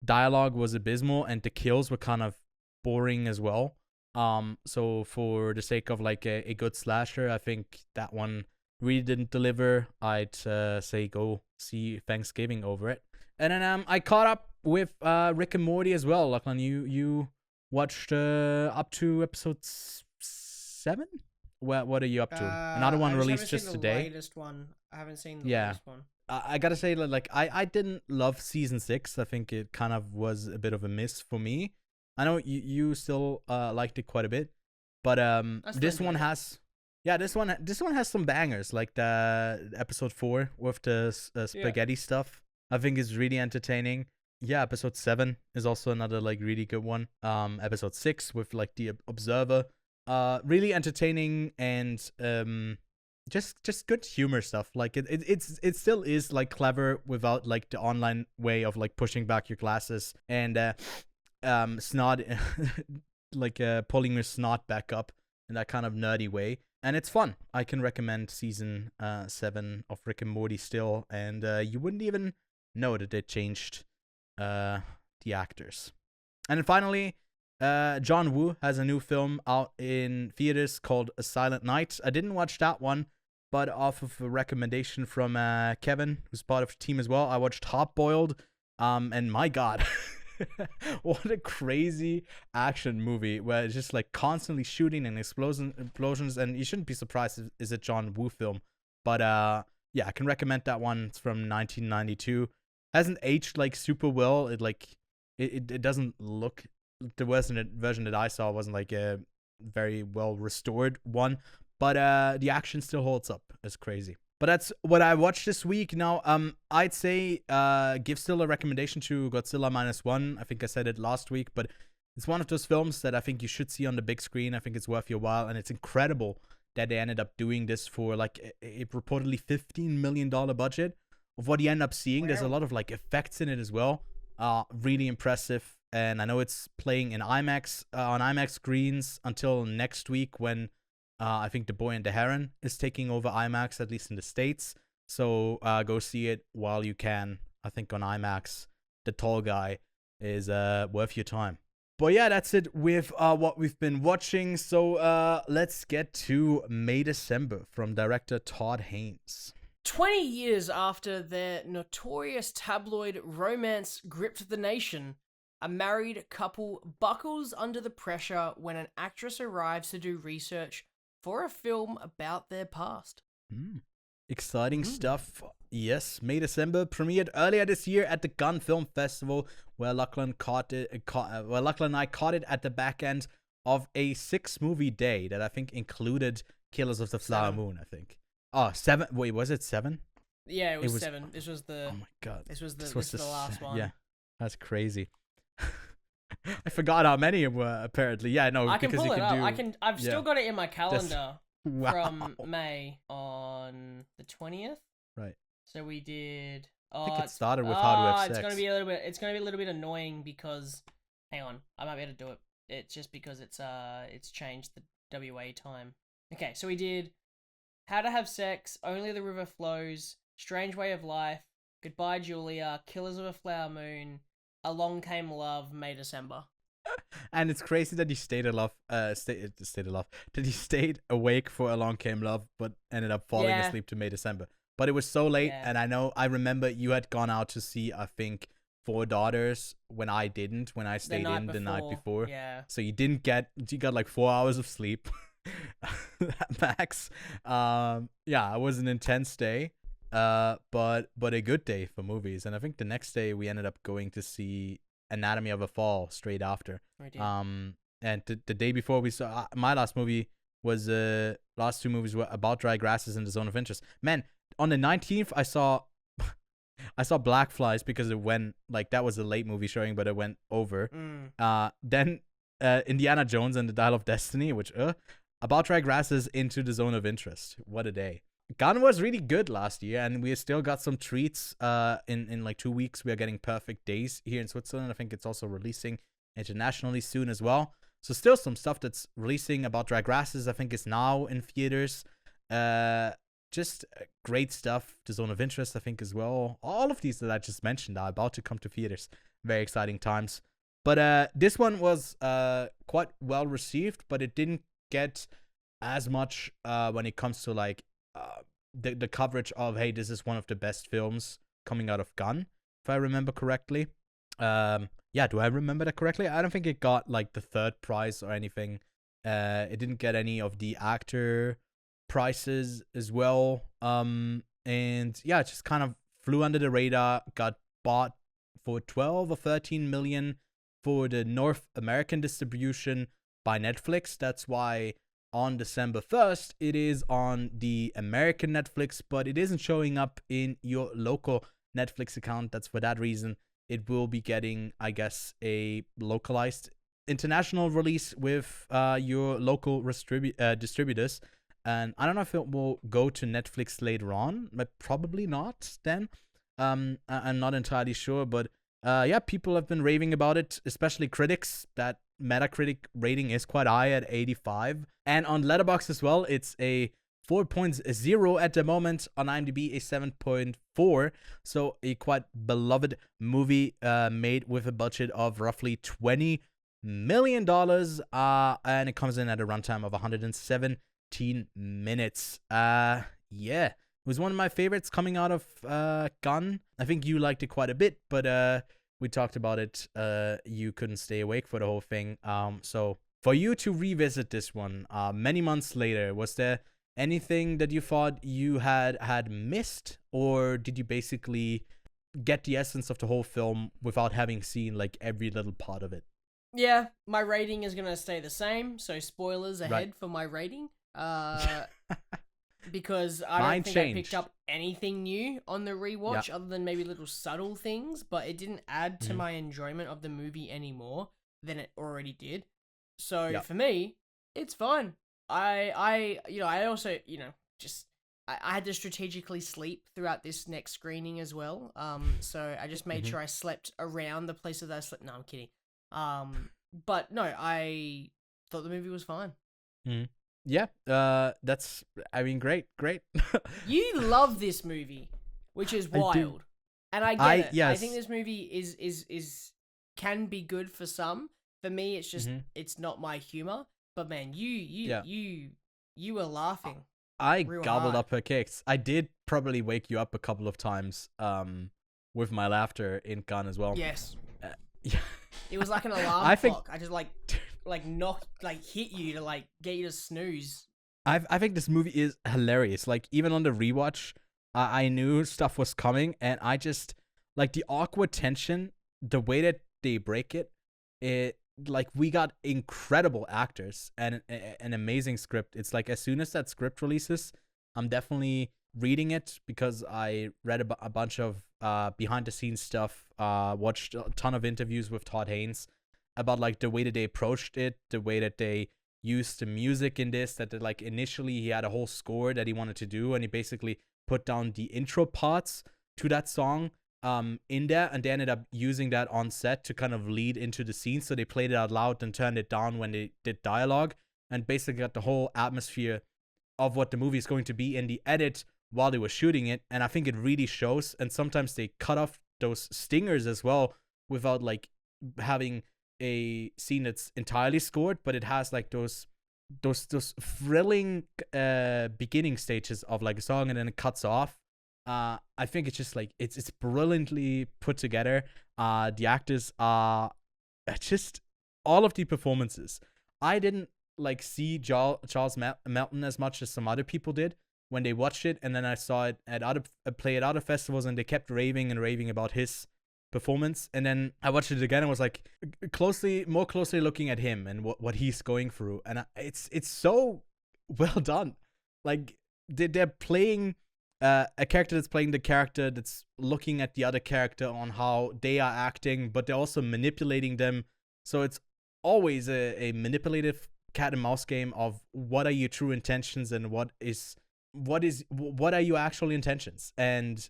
A: dialogue was abysmal, and the kills were kind of boring as well. So for the sake of like a good slasher, I think that one really didn't deliver. I'd say go see Thanksgiving over it. And then I caught up with Rick and Morty as well. Lachlan, you watched up to episode 7? What are you up to? Another one released just today.
B: I haven't seen the latest one. I haven't seen the latest one.
A: I gotta say, like, I didn't love season 6. I think it kind of was a bit of a miss for me. I know you still liked it quite a bit, but this one has some bangers, like the episode 4 with the spaghetti stuff. I think is really entertaining. Yeah, episode 7 is also another like really good one. Episode 6 with like the Observer, really entertaining and just good humor stuff. Like it still is like clever without like the online way of like pushing back your glasses and snot like pulling your snot back up in that kind of nerdy way. And it's fun. I can recommend season 7 of Rick and Morty still, and you wouldn't even know that they changed the actors. And then finally, John Woo has a new film out in theaters called A Silent Night. I didn't watch that one, but off of a recommendation from Kevin, who's part of the team as well, I watched Hot Boiled. And my God, what a crazy action movie where it's just like constantly shooting and explosions, and you shouldn't be surprised if it's a John Woo film. But yeah, I can recommend that one. It's from 1992. Hasn't aged like super well. It doesn't look, the version that I saw wasn't like a very well restored one, but the action still holds up. It's crazy. But that's what I watched this week. Now, I'd say give still a recommendation to Godzilla Minus One. I think I said it last week, but it's one of those films that I think you should see on the big screen. I think it's worth your while, and it's incredible that they ended up doing this for like a reportedly $15 million budget. Of what you end up seeing, there's a lot of like effects in it as well. Really impressive, and I know it's playing in IMAX on IMAX screens until next week when I think The Boy and the Heron is taking over IMAX, at least in the States. So go see it while you can. I think on IMAX, The Tall Guy is worth your time. But yeah, that's it with what we've been watching. So let's get to May December from director Todd Haynes.
B: 20 years after their notorious tabloid romance gripped the nation, a married couple buckles under the pressure when an actress arrives to do research for a film about their past.
A: Exciting stuff. Yes, May December premiered earlier this year at the Cannes Film Festival, where Lachlan and I caught it at the back end of a 6-movie day that I think included Killers of the Flower Moon. I think. Oh, 7. Wait, was it 7?
B: Yeah, it was 7. This was the.
A: Oh my God.
B: This was the last one.
A: Yeah, that's crazy. I forgot how many were apparently. Yeah, no,
B: I can
A: because
B: pull
A: you
B: it
A: can
B: up.
A: do.
B: I've still got it in my calendar
A: Wow.
B: from May on the 20th.
A: Right.
B: So we did.
A: I think it started with How to Have Sex.
B: It's gonna be a little bit annoying because, hang on, I might be able to do it. It's just because it's changed the WA time. Okay, so we did How to Have Sex, Only the River Flows, Strange Way of Life, Goodbye Julia, Killers of a Flower Moon, Along Came Love, May December.
A: And it's crazy that he stayed that he stayed awake for Along Came Love, but ended up falling asleep to May December. But it was so late, and I remember you had gone out to see, I think, Four Daughters when I didn't, when I stayed in the night before.
B: Yeah.
A: So you got like 4 hours of sleep, max. Yeah, it was an intense day, but a good day for movies. And I think the next day we ended up going to see Anatomy of a Fall straight after. And the day before we saw my last movie was last 2 movies were About Dry Grasses and The Zone of Interest. Man, on the 19th I saw Black Flies because it went like that was a late movie showing, but it went over. Then Indiana Jones and the Dial of Destiny, which About Dry Grasses into The Zone of Interest. What a day. Gun was really good last year, and we still got some treats. In like 2 weeks, we are getting Perfect Days here in Switzerland. I think it's also releasing internationally soon as well. So still some stuff that's releasing. About Dry Grasses, I think, is now in theaters. Just great stuff. The Zone of Interest, I think, as well. All of these that I just mentioned are about to come to theaters. Very exciting times. But this one was quite well received, but it didn't get as much when it comes to like the coverage of, hey, this is one of the best films coming out of Gunn, if I remember correctly. Yeah, do I remember that correctly? I don't think it got like the third prize or anything. It didn't get any of the actor prizes as well. And yeah, it just kind of flew under the radar, got bought for 12 or 13 million for the North American distribution by Netflix. That's why on December 1st, it is on the American Netflix, but it isn't showing up in your local Netflix account. That's for that reason. It will be getting, I guess, a localized international release with your local distributors. And I don't know if it will go to Netflix later on, but probably not then. I'm not entirely sure, but yeah, people have been raving about it, especially critics. That Metacritic rating is quite high at 85. And on Letterboxd as well, it's a 4.0 at the moment. On IMDb, a 7.4. So a quite beloved movie made with a budget of roughly $20 million. And it comes in at a runtime of 117 minutes. Yeah. It was one of my favorites coming out of Gunn. I think you liked it quite a bit, but we talked about it. You couldn't stay awake for the whole thing. So for you to revisit this one many months later, was there anything that you thought you had missed, or did you basically get the essence of the whole film without having seen like every little part of it?
B: Yeah, my rating is gonna stay the same. So spoilers ahead for my rating. Because I don't think I picked up anything new on the rewatch other than maybe little subtle things, but it didn't add to my enjoyment of the movie any more than it already did. So for me, it's fine. I also, I had to strategically sleep throughout this next screening as well. So I just made sure I slept around the places that I slept. No, I'm kidding. But no, I thought the movie was fine.
A: Yeah, that's, I mean, great.
B: You love this movie, which is wild. And I get it.
A: Yes.
B: I think this movie is can be good for some. For me, it's just it's not my humor. But man, you were laughing.
A: I gobbled up her kicks. I did probably wake you up a couple of times with my laughter in Gunn as well.
B: Yes.
A: Yeah.
B: It was like an alarm clock. I just hit you to like get you to snooze.
A: I think this movie is hilarious. Like even on the rewatch, I knew stuff was coming, and I just like the awkward tension, the way that they break it. Like we got incredible actors and an amazing script. It's like as soon as that script releases, I'm definitely reading it because I read a bunch of behind the scenes stuff, watched a ton of interviews with Todd Haynes about like the way that they approached it, the way that they used the music in this, that like initially he had a whole score that he wanted to do, and he basically put down the intro parts to that song in there, and they ended up using that on set to kind of lead into the scene. So they played it out loud and turned it down when they did dialogue, and basically got the whole atmosphere of what the movie is going to be in the edit while they were shooting it. And I think it really shows. And sometimes they cut off those stingers as well without like having a scene that's entirely scored, but it has like those thrilling beginning stages of like a song, and then it cuts off. I think it's just like it's brilliantly put together. The actors are just all of the performances. I didn't like see Charles Melton as much as some other people did when they watched it, and then I saw it at play at other festivals, and they kept raving about his performance. And then I watched it again and was like more closely looking at him and what he's going through, and it's so well done. Like they're playing a character that's playing the character that's looking at the other character on how they are acting, but they're also manipulating them. So it's always a manipulative cat and mouse game of what are your true intentions and what are your actual intentions. And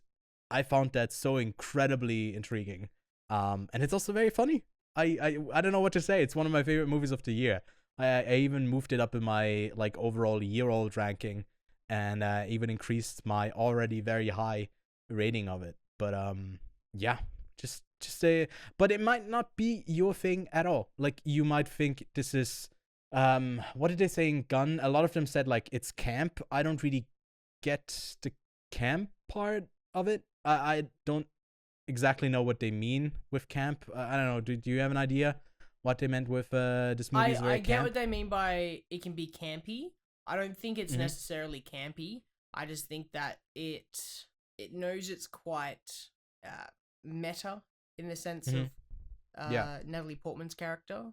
A: I found that so incredibly intriguing. And it's also very funny. I don't know what to say. It's one of my favorite movies of the year. I even moved it up in my like overall year-old ranking, and even increased my already very high rating of it. But yeah, just just a, but it might not be your thing at all. Like you might think this is, what did they say in Gun? A lot of them said like it's camp. I don't really get the camp part of it. I don't exactly know what they mean with camp. I don't know. Do you have an idea what they meant with this movie is very
B: I
A: camp?
B: get what they mean by it can be campy. I don't think it's
A: Mhm.
B: necessarily campy. I just think that it knows it's quite meta in the sense
A: Mhm.
B: of
A: Yeah.
B: Natalie Portman's character,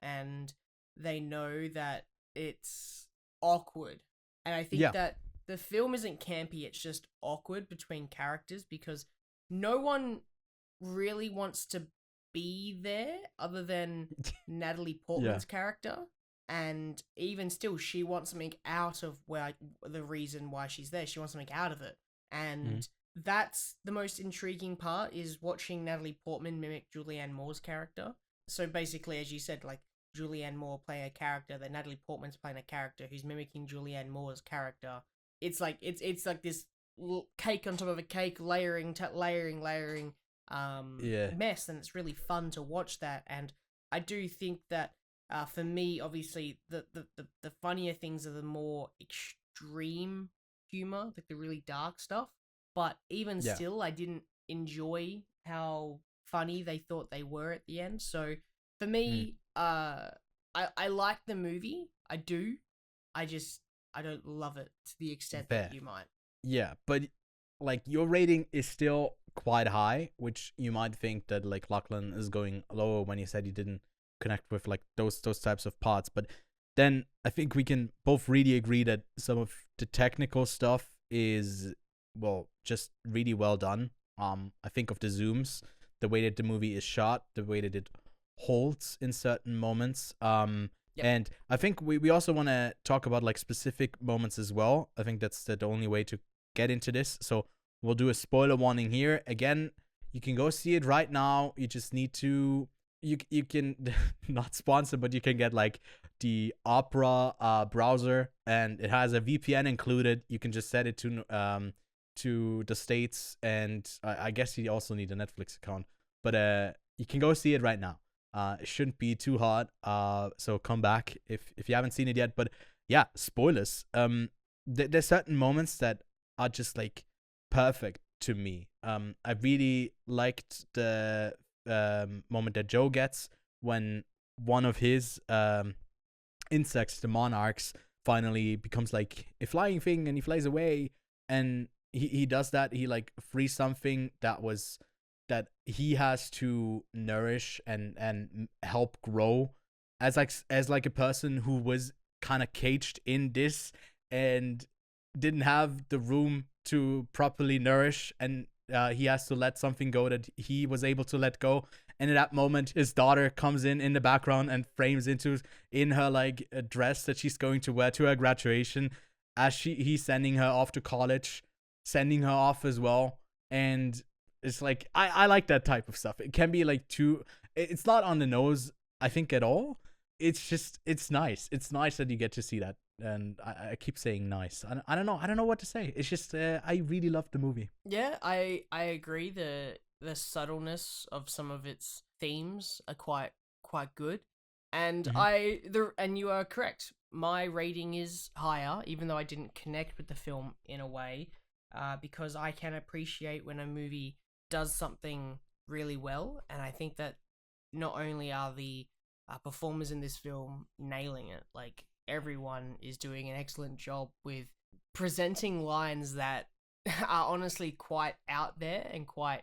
B: and they know that it's awkward. And I think
A: Yeah.
B: that the film isn't campy, it's just awkward between characters because no one really wants to be there other than Natalie Portman's character. And even still, she wants something out of the reason why she's there. She wants something out of it. And that's the most intriguing part, is watching Natalie Portman mimic Julianne Moore's character. So basically, as you said, like Julianne Moore playing a character, that Natalie Portman's playing a character who's mimicking Julianne Moore's character. It's like it's like this cake on top of a cake, layering mess, and it's really fun to watch that. And I do think that for me, obviously, the funnier things are the more extreme humor, like the really dark stuff. But even still, I didn't enjoy how funny they thought they were at the end. So for me, I like the movie. I do. I don't love it to the extent that you might.
A: Yeah, but like your rating is still quite high, which you might think that like Lachlan is going lower when he said he didn't connect with like those types of parts. But then I think we can both really agree that some of the technical stuff is, well, just really well done. I think of the zooms, the way that the movie is shot, the way that it holds in certain moments. And I think we also want to talk about like specific moments as well. I think that's the only way to get into this. So we'll do a spoiler warning here. Again, you can go see it right now. You just need to, you can not sponsor, but you can get like the Opera browser, and it has a VPN included. You can just set it to the States, and I guess you also need a Netflix account. But you can go see it right now. It shouldn't be too hard. So come back if you haven't seen it yet. But yeah, spoilers. There's certain moments that are just like perfect to me. I really liked the moment that Joe gets when one of his insects, the monarchs, finally becomes like a flying thing, and he flies away, and he does that. He like frees something that he has to nourish and help grow as like a person who was kind of caged in this and didn't have the room to properly nourish, and he has to let something go that he was able to let go. And in that moment, his daughter comes in the background and frames in her like a dress that she's going to wear to her graduation, as he's sending her off to college, sending her off as well. And it's like I like that type of stuff. It can be like it's not on the nose, I think, at all. It's just it's nice. It's nice that you get to see that. And I keep saying nice. I don't know what to say. It's just I really love the movie.
B: Yeah, I agree. The subtleness of some of its themes are quite good. And and you are correct. My rating is higher, even though I didn't connect with the film in a way, because I can appreciate when a movie does something really well. And I think that not only are the performers in this film nailing it, like everyone is doing an excellent job with presenting lines that are honestly quite out there and quite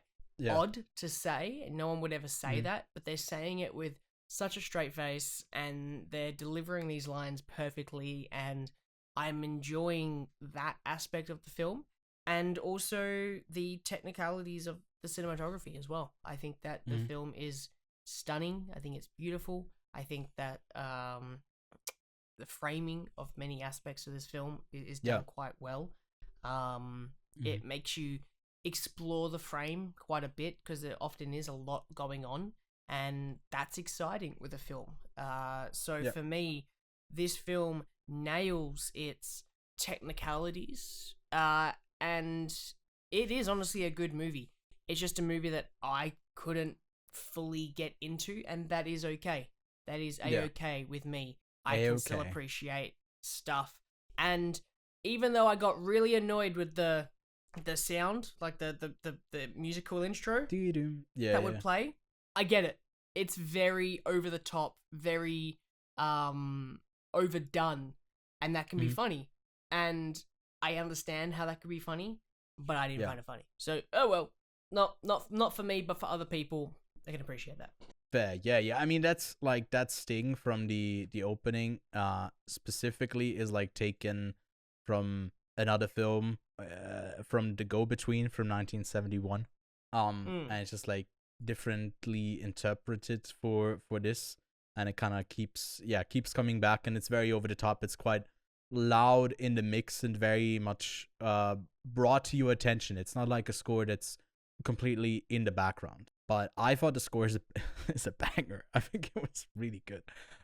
B: odd to say, and no one would ever say that, but they're saying it with such a straight face, and they're delivering these lines perfectly, and I'm enjoying that aspect of the film. And also the technicalities of the cinematography as well. I think that the film is stunning. I think it's beautiful. I think that the framing of many aspects of this film is done quite well. It makes you explore the frame quite a bit, because there often is a lot going on, and that's exciting with a film. So for me, this film nails its technicalities, and it is honestly a good movie. It's just a movie that I couldn't fully get into, and that is okay. That is a-okay with me. I can still appreciate stuff. And even though I got really annoyed with the sound, like the musical intro that would play, I get it. It's very over the top, very overdone, and that can be funny. And I understand how that could be funny, but I didn't find it funny. So, oh well, not for me, but for other people, they can appreciate that.
A: Fair, yeah. I mean, that's like that sting from the opening, specifically is like taken from another film, from The Go-Between from 1971. And it's just like differently interpreted for this, and it kind of keeps coming back, and it's very over the top. It's quite loud in the mix and very much brought to your attention. It's not like a score that's completely in the background. But I thought the score is a banger. I think it was really good.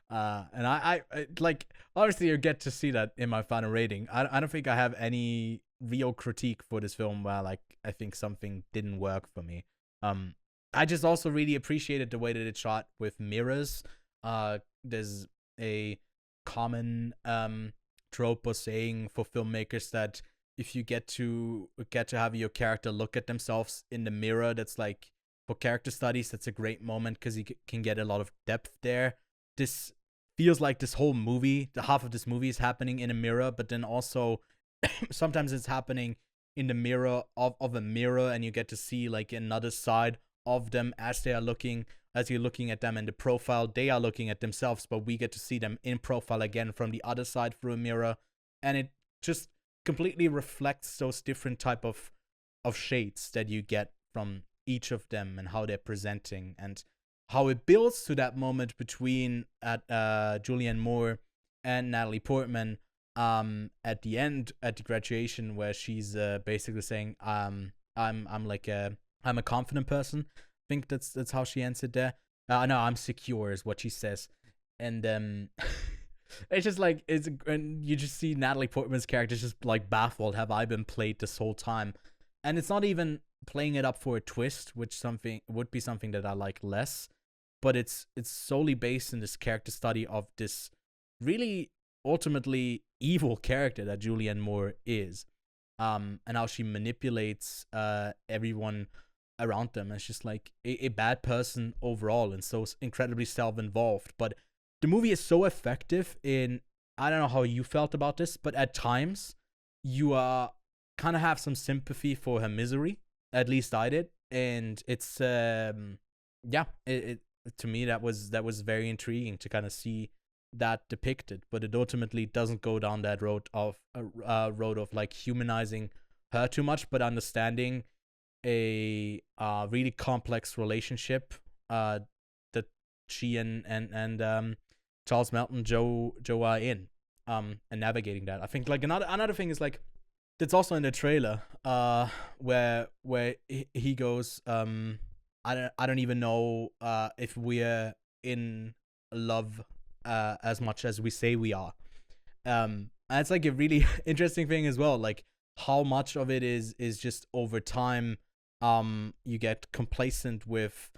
A: And I like, obviously you get to see that in my final rating. I don't think I have any real critique for this film where like I think something didn't work for me. I just also really appreciated the way that it's shot with mirrors. There's a common trope or saying for filmmakers that if you get to have your character look at themselves in the mirror, that's like, for character studies, that's a great moment because you can get a lot of depth there. This feels like this whole movie, the half of this movie is happening in a mirror, but then also sometimes it's happening in the mirror of a mirror, and you get to see like another side of them as you're looking at them in the profile. They are looking at themselves, but we get to see them in profile again from the other side through a mirror, and it just completely reflects those different type of shades that you get from each of them and how they're presenting, and how it builds to that moment between Julianne Moore and Natalie Portman at the end, at the graduation, where she's basically saying I'm a confident person. I think that's how she ends it there. No, I'm secure is what she says. And it's just like, and you just see Natalie Portman's character just like baffled, have I been played this whole time? And it's not even playing it up for a twist, which would be something that I like less, but it's solely based in this character study of this really ultimately evil character that Julianne Moore is, and how she manipulates everyone around them. It's just like a bad person overall, and so incredibly self-involved. But the movie is so effective in, I don't know how you felt about this, but at times you kind of have some sympathy for her misery. At least I did, and it's to me that was very intriguing to kind of see that depicted. But it ultimately doesn't go down that road of like humanizing her too much, but understanding a really complex relationship that she and Charles Melton Joe are in, and navigating that. I think like another thing is like, it's also in the trailer, where he goes, I don't even know if we're in love as much as we say we are. And it's like a really interesting thing as well, like how much of it is just over time. You get complacent with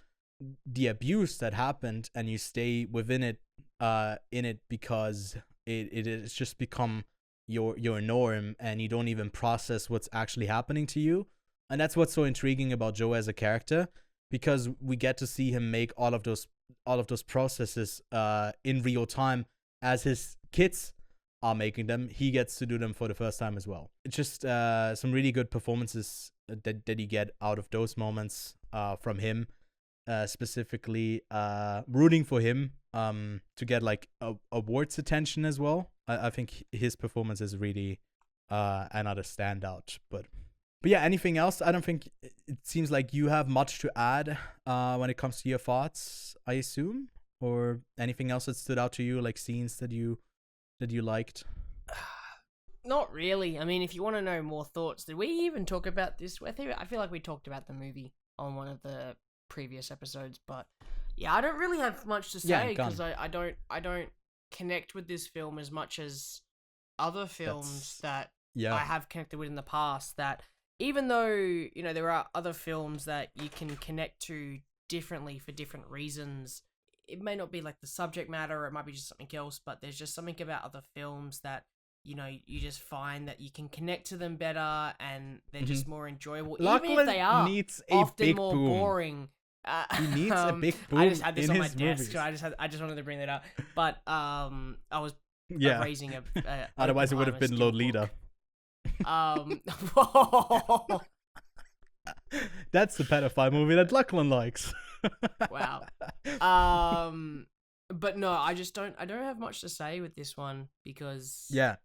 A: the abuse that happened, and you stay within it, in it, because it has just become your norm, and you don't even process what's actually happening to you. And that's what's so intriguing about Joe as a character, because we get to see him make all of those processes in real time as his kids are making them. He gets to do them for the first time as well. It's just some really good performances that you get out of those moments from him, specifically rooting for him to get like awards attention as well. I think his performance is really another standout. But yeah, anything else? I don't think it seems like you have much to add when it comes to your thoughts, I assume, or anything else that stood out to you, like scenes that you liked.
B: Not really. I mean, if you want to know more thoughts, did we even talk about this? I feel like we talked about the movie on one of the previous episodes, but yeah, I don't really have much to say because I don't connect with this film as much as other films that I have connected with in the past. That even though, you know, there are other films that you can connect to differently for different reasons. It may not be like the subject matter, or it might be just something else, but there's just something about other films that, you know, you just find that you can connect to them better and they're just more enjoyable.
A: Lachlan
B: even if they are
A: needs a
B: often
A: big
B: more
A: boom.
B: boring.
A: He needs a big boom
B: I just had this
A: in
B: on my
A: his
B: desk.
A: movies.
B: So I just wanted to bring that up. But I was
A: Yeah.
B: raising a
A: Otherwise, it would have been
B: Steelbook.
A: Lolita.
B: Whoa.
A: That's the pedophile movie that Lachlan likes.
B: Wow. But no, I don't have much to say with this one because
A: Yeah.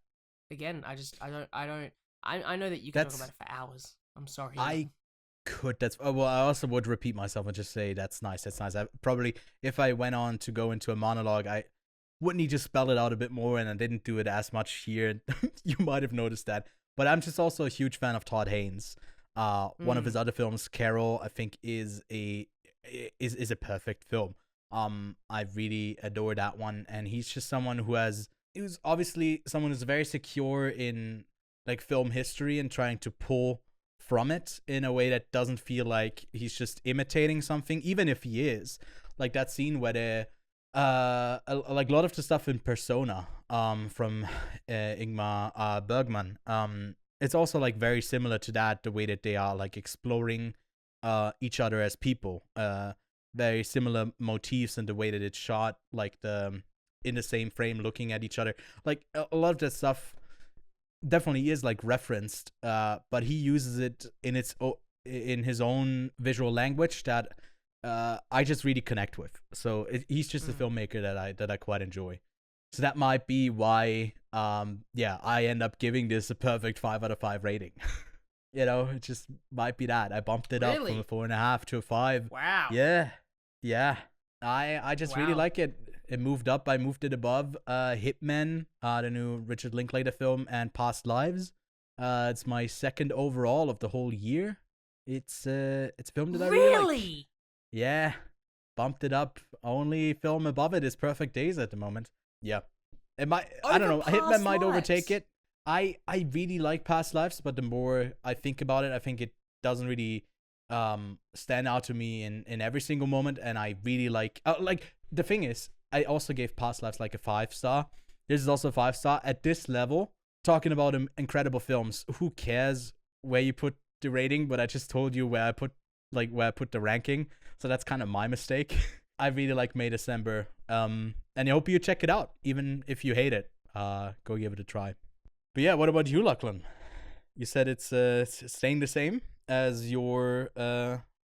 B: again, I know that you can talk about it for hours. I'm sorry.
A: I could. Well, I also would repeat myself and just say that's nice. That's nice. I probably, if I went on to go into a monologue, I would need to spell it out a bit more, and I didn't do it as much here. You might have noticed that. But I'm just also a huge fan of Todd Haynes. One of his other films, Carol, I think is a perfect film. I really adore that one, and he's just someone who's obviously someone who's very secure in like film history and trying to pull from it in a way that doesn't feel like he's just imitating something, even if he is. Like that scene where they like a lot of the stuff in Persona from Ingmar Bergman, it's also like very similar to that, the way that they are like exploring each other as people, very similar motifs in the way that it's shot, like in the same frame looking at each other. Like a lot of that stuff definitely is like referenced, but he uses it in his own visual language that I just really connect with. So he's just a filmmaker that I quite enjoy. So that might be why I end up giving this a perfect 5 out of 5 rating. You know, it just might be that I bumped it up from a 4.5 to a 5.
B: Wow.
A: Yeah. I just really like it. It moved up. I moved it above Hitmen, the new Richard Linklater film, and Past Lives. It's my second overall of the whole year. It's a film that I really like. Yeah, bumped it up. Only film above it is Perfect Days at the moment. Yeah, it might. I don't know. Hitman might overtake it. I really like Past Lives, but the more I think about it, I think it doesn't really stand out to me in every single moment. And I really like the thing is, I also gave Past Lives like a 5-star. This is also a 5-star at this level. Talking about incredible films, who cares where you put the rating? But I just told you where I put the ranking, so that's kind of my mistake. I really like May December, and I hope you check it out, even if you hate it. Go give it a try. But yeah, what about you, Lachlan? You said it's staying the same as your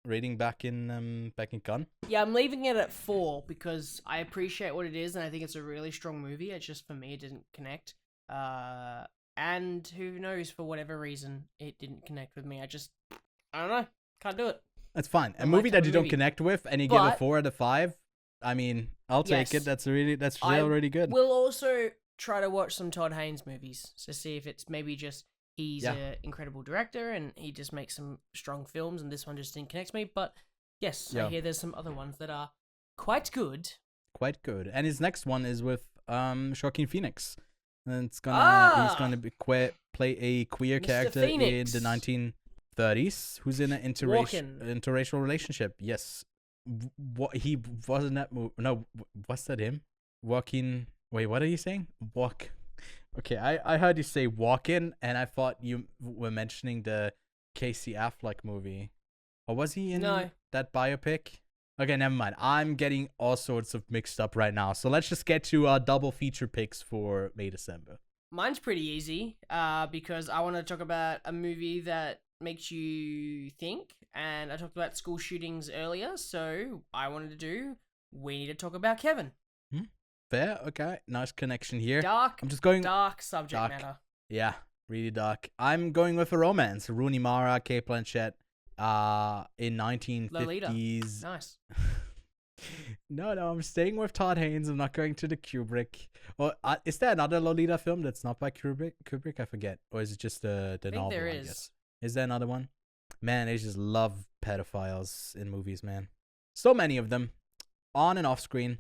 A: rating back in Cannes.
B: Yeah, I'm leaving it at 4 because I appreciate what it is, and I think it's a really strong movie. It's just, for me, it didn't connect. And who knows, for whatever reason, it didn't connect with me. I don't know. Can't do it.
A: That's fine. A movie that you don't connect with and you give a 4 out of 5, I mean, I'll take it. That's already good.
B: We'll also try to watch some Todd Haynes movies to see if it's maybe just he's an incredible director and he just makes some strong films and this one just didn't connect me. But yes, I hear there's some other ones that are quite good.
A: Quite good. And his next one is with Joaquin Phoenix. And he's gonna play a queer
B: Mr.
A: character
B: Phoenix.
A: in the 1930s who's in an interracial relationship. Yes. What he was in that movie? No, was that him? Joaquin. Wait, what are you saying? Okay, I heard you say Walk-In, and I thought you were mentioning the Casey Affleck movie. Or was he in that biopic? Okay, never mind. I'm getting all sorts of mixed up right now. So let's just get to our double feature picks for May December.
B: Mine's pretty easy, because I want to talk about a movie that makes you think, and I talked about school shootings earlier, so we need to talk about Kevin.
A: Fair, okay. Nice connection here.
B: Dark subject matter.
A: Yeah, really dark. I'm going with a romance. Rooney Mara, Cate Blanchett, in 1950s.
B: Lolita. Nice.
A: No, I'm staying with Todd Haynes. I'm not going to the Kubrick. Or is there another Lolita film that's not by Kubrick? I forget. Or is it just the novel?
B: There
A: I
B: is.
A: guess. Is there another one? Man, they just love pedophiles in movies, man. So many of them, on and off screen.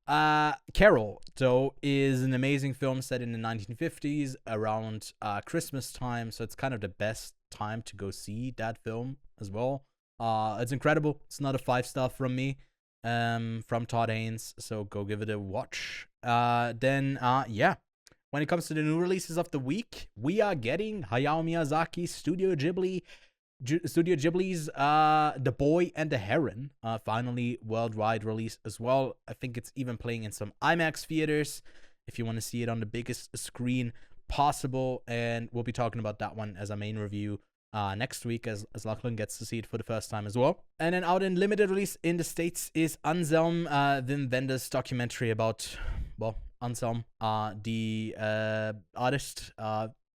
A: Carol, though, is an amazing film set in the 1950s around Christmas time, so it's kind of the best time to go see that film as well. It's incredible. It's not a 5-star from me, from Todd Haynes. So go give it a watch. Then when it comes to the new releases of the week, we are getting Hayao Miyazaki's Studio Ghibli's The Boy and the Heron, finally worldwide release as well. I think it's even playing in some IMAX theaters if you want to see it on the biggest screen possible, and we'll be talking about that one as a main review next week as Lachlan gets to see it for the first time as well. And then out in limited release in the States is Anselm, Wim Wenders documentary about, Anselm, the artist.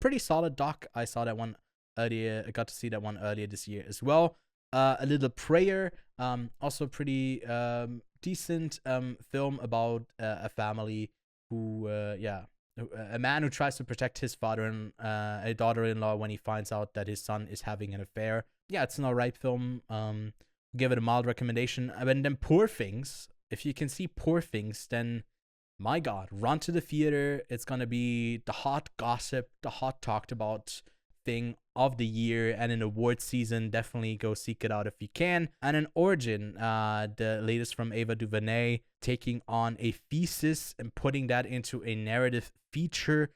A: Pretty solid doc. I saw that one earlier. I got to see that one earlier this year as well. A Little Prayer, also pretty decent film about a family who, a man who tries to protect his father and a daughter-in-law when he finds out that his son is having an affair. Yeah, it's an alright film. Give it a mild recommendation. And then Poor Things. If you can see Poor Things, then my God, run to the theater. It's gonna be the hot gossip, the hot talked about thing of the year, and in award season, definitely go seek it out if you can. And an Origin, the latest from Ava DuVernay, taking on a thesis and putting that into a narrative feature.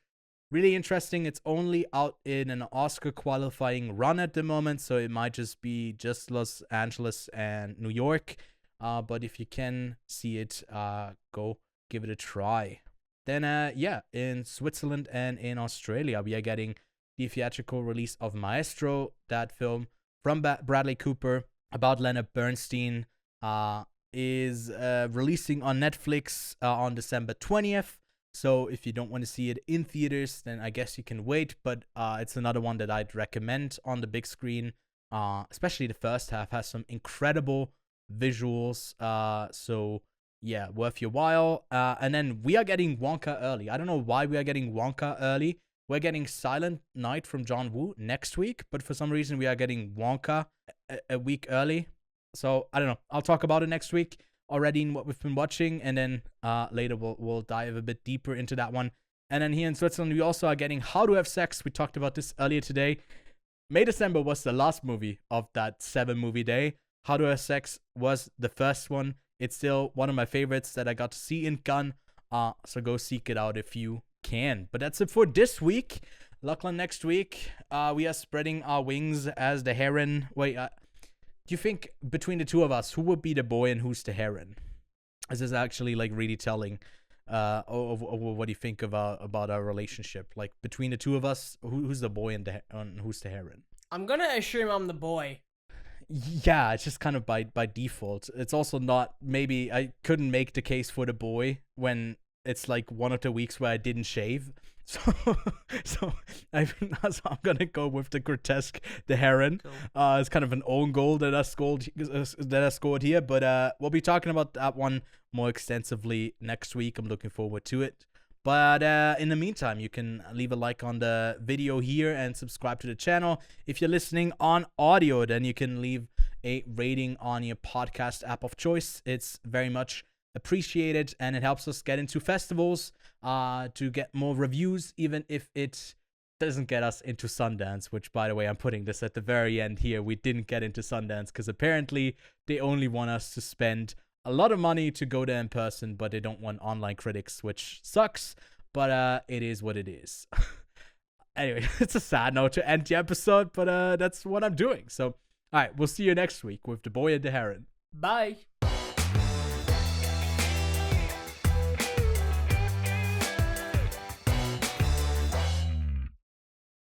A: Really interesting. It's only out in an Oscar qualifying run at the moment, so it might just be just Los Angeles and New York. But if you can see it, go give it a try. Then in Switzerland and in Australia, we are getting the theatrical release of Maestro, that film from Bradley Cooper about Leonard Bernstein, is releasing on Netflix on December 20th. So if you don't want to see it in theaters, then I guess you can wait. But it's another one that I'd recommend on the big screen. Especially the first half has some incredible visuals. So yeah, worth your while. And then we are getting Wonka early. I don't know why we are getting Wonka early. We're getting Silent Night from John Woo next week, but for some reason we are getting Wonka a week early. So I don't know. I'll talk about it next week already in what we've been watching, and then later we'll dive a bit deeper into that one. And then here in Switzerland, we also are getting How to Have Sex. We talked about this earlier today. May December was the last movie of that 7-movie day. How to Have Sex was the first one. It's still one of my favorites that I got to see in Cannes. So go seek it out if you can. But that's it for this week. Lachlan, next week we are spreading our wings as the heron. Wait, do you think between the two of us, who would be the boy and who's the heron? Is this actually like really telling what do you think about our relationship? Like between the two of us, who's the boy and who's the heron?
B: I'm gonna assume I'm the boy.
A: Yeah, it's just kind of by default. It's also not, maybe I couldn't make the case for the boy when it's like one of the weeks where I didn't shave. So I'm gonna go with the grotesque, the heron. Cool. It's kind of an own goal that I scored here, but we'll be talking about that one more extensively next week. I'm looking forward to it. But in the meantime, you can leave a like on the video here and subscribe to the channel. If you're listening on audio, then you can leave a rating on your podcast app of choice. It's very much appreciated, and it helps us get into festivals to get more reviews, even if it doesn't get us into Sundance, which, by the way, I'm putting this at the very end here. We didn't get into Sundance because apparently they only want us to spend a lot of money to go there in person, but they don't want online critics, which sucks, but it is what it is. Anyway, it's a sad note to end the episode, but that's what I'm doing. So, all right, we'll see you next week with The Boy and the Heron.
B: Bye.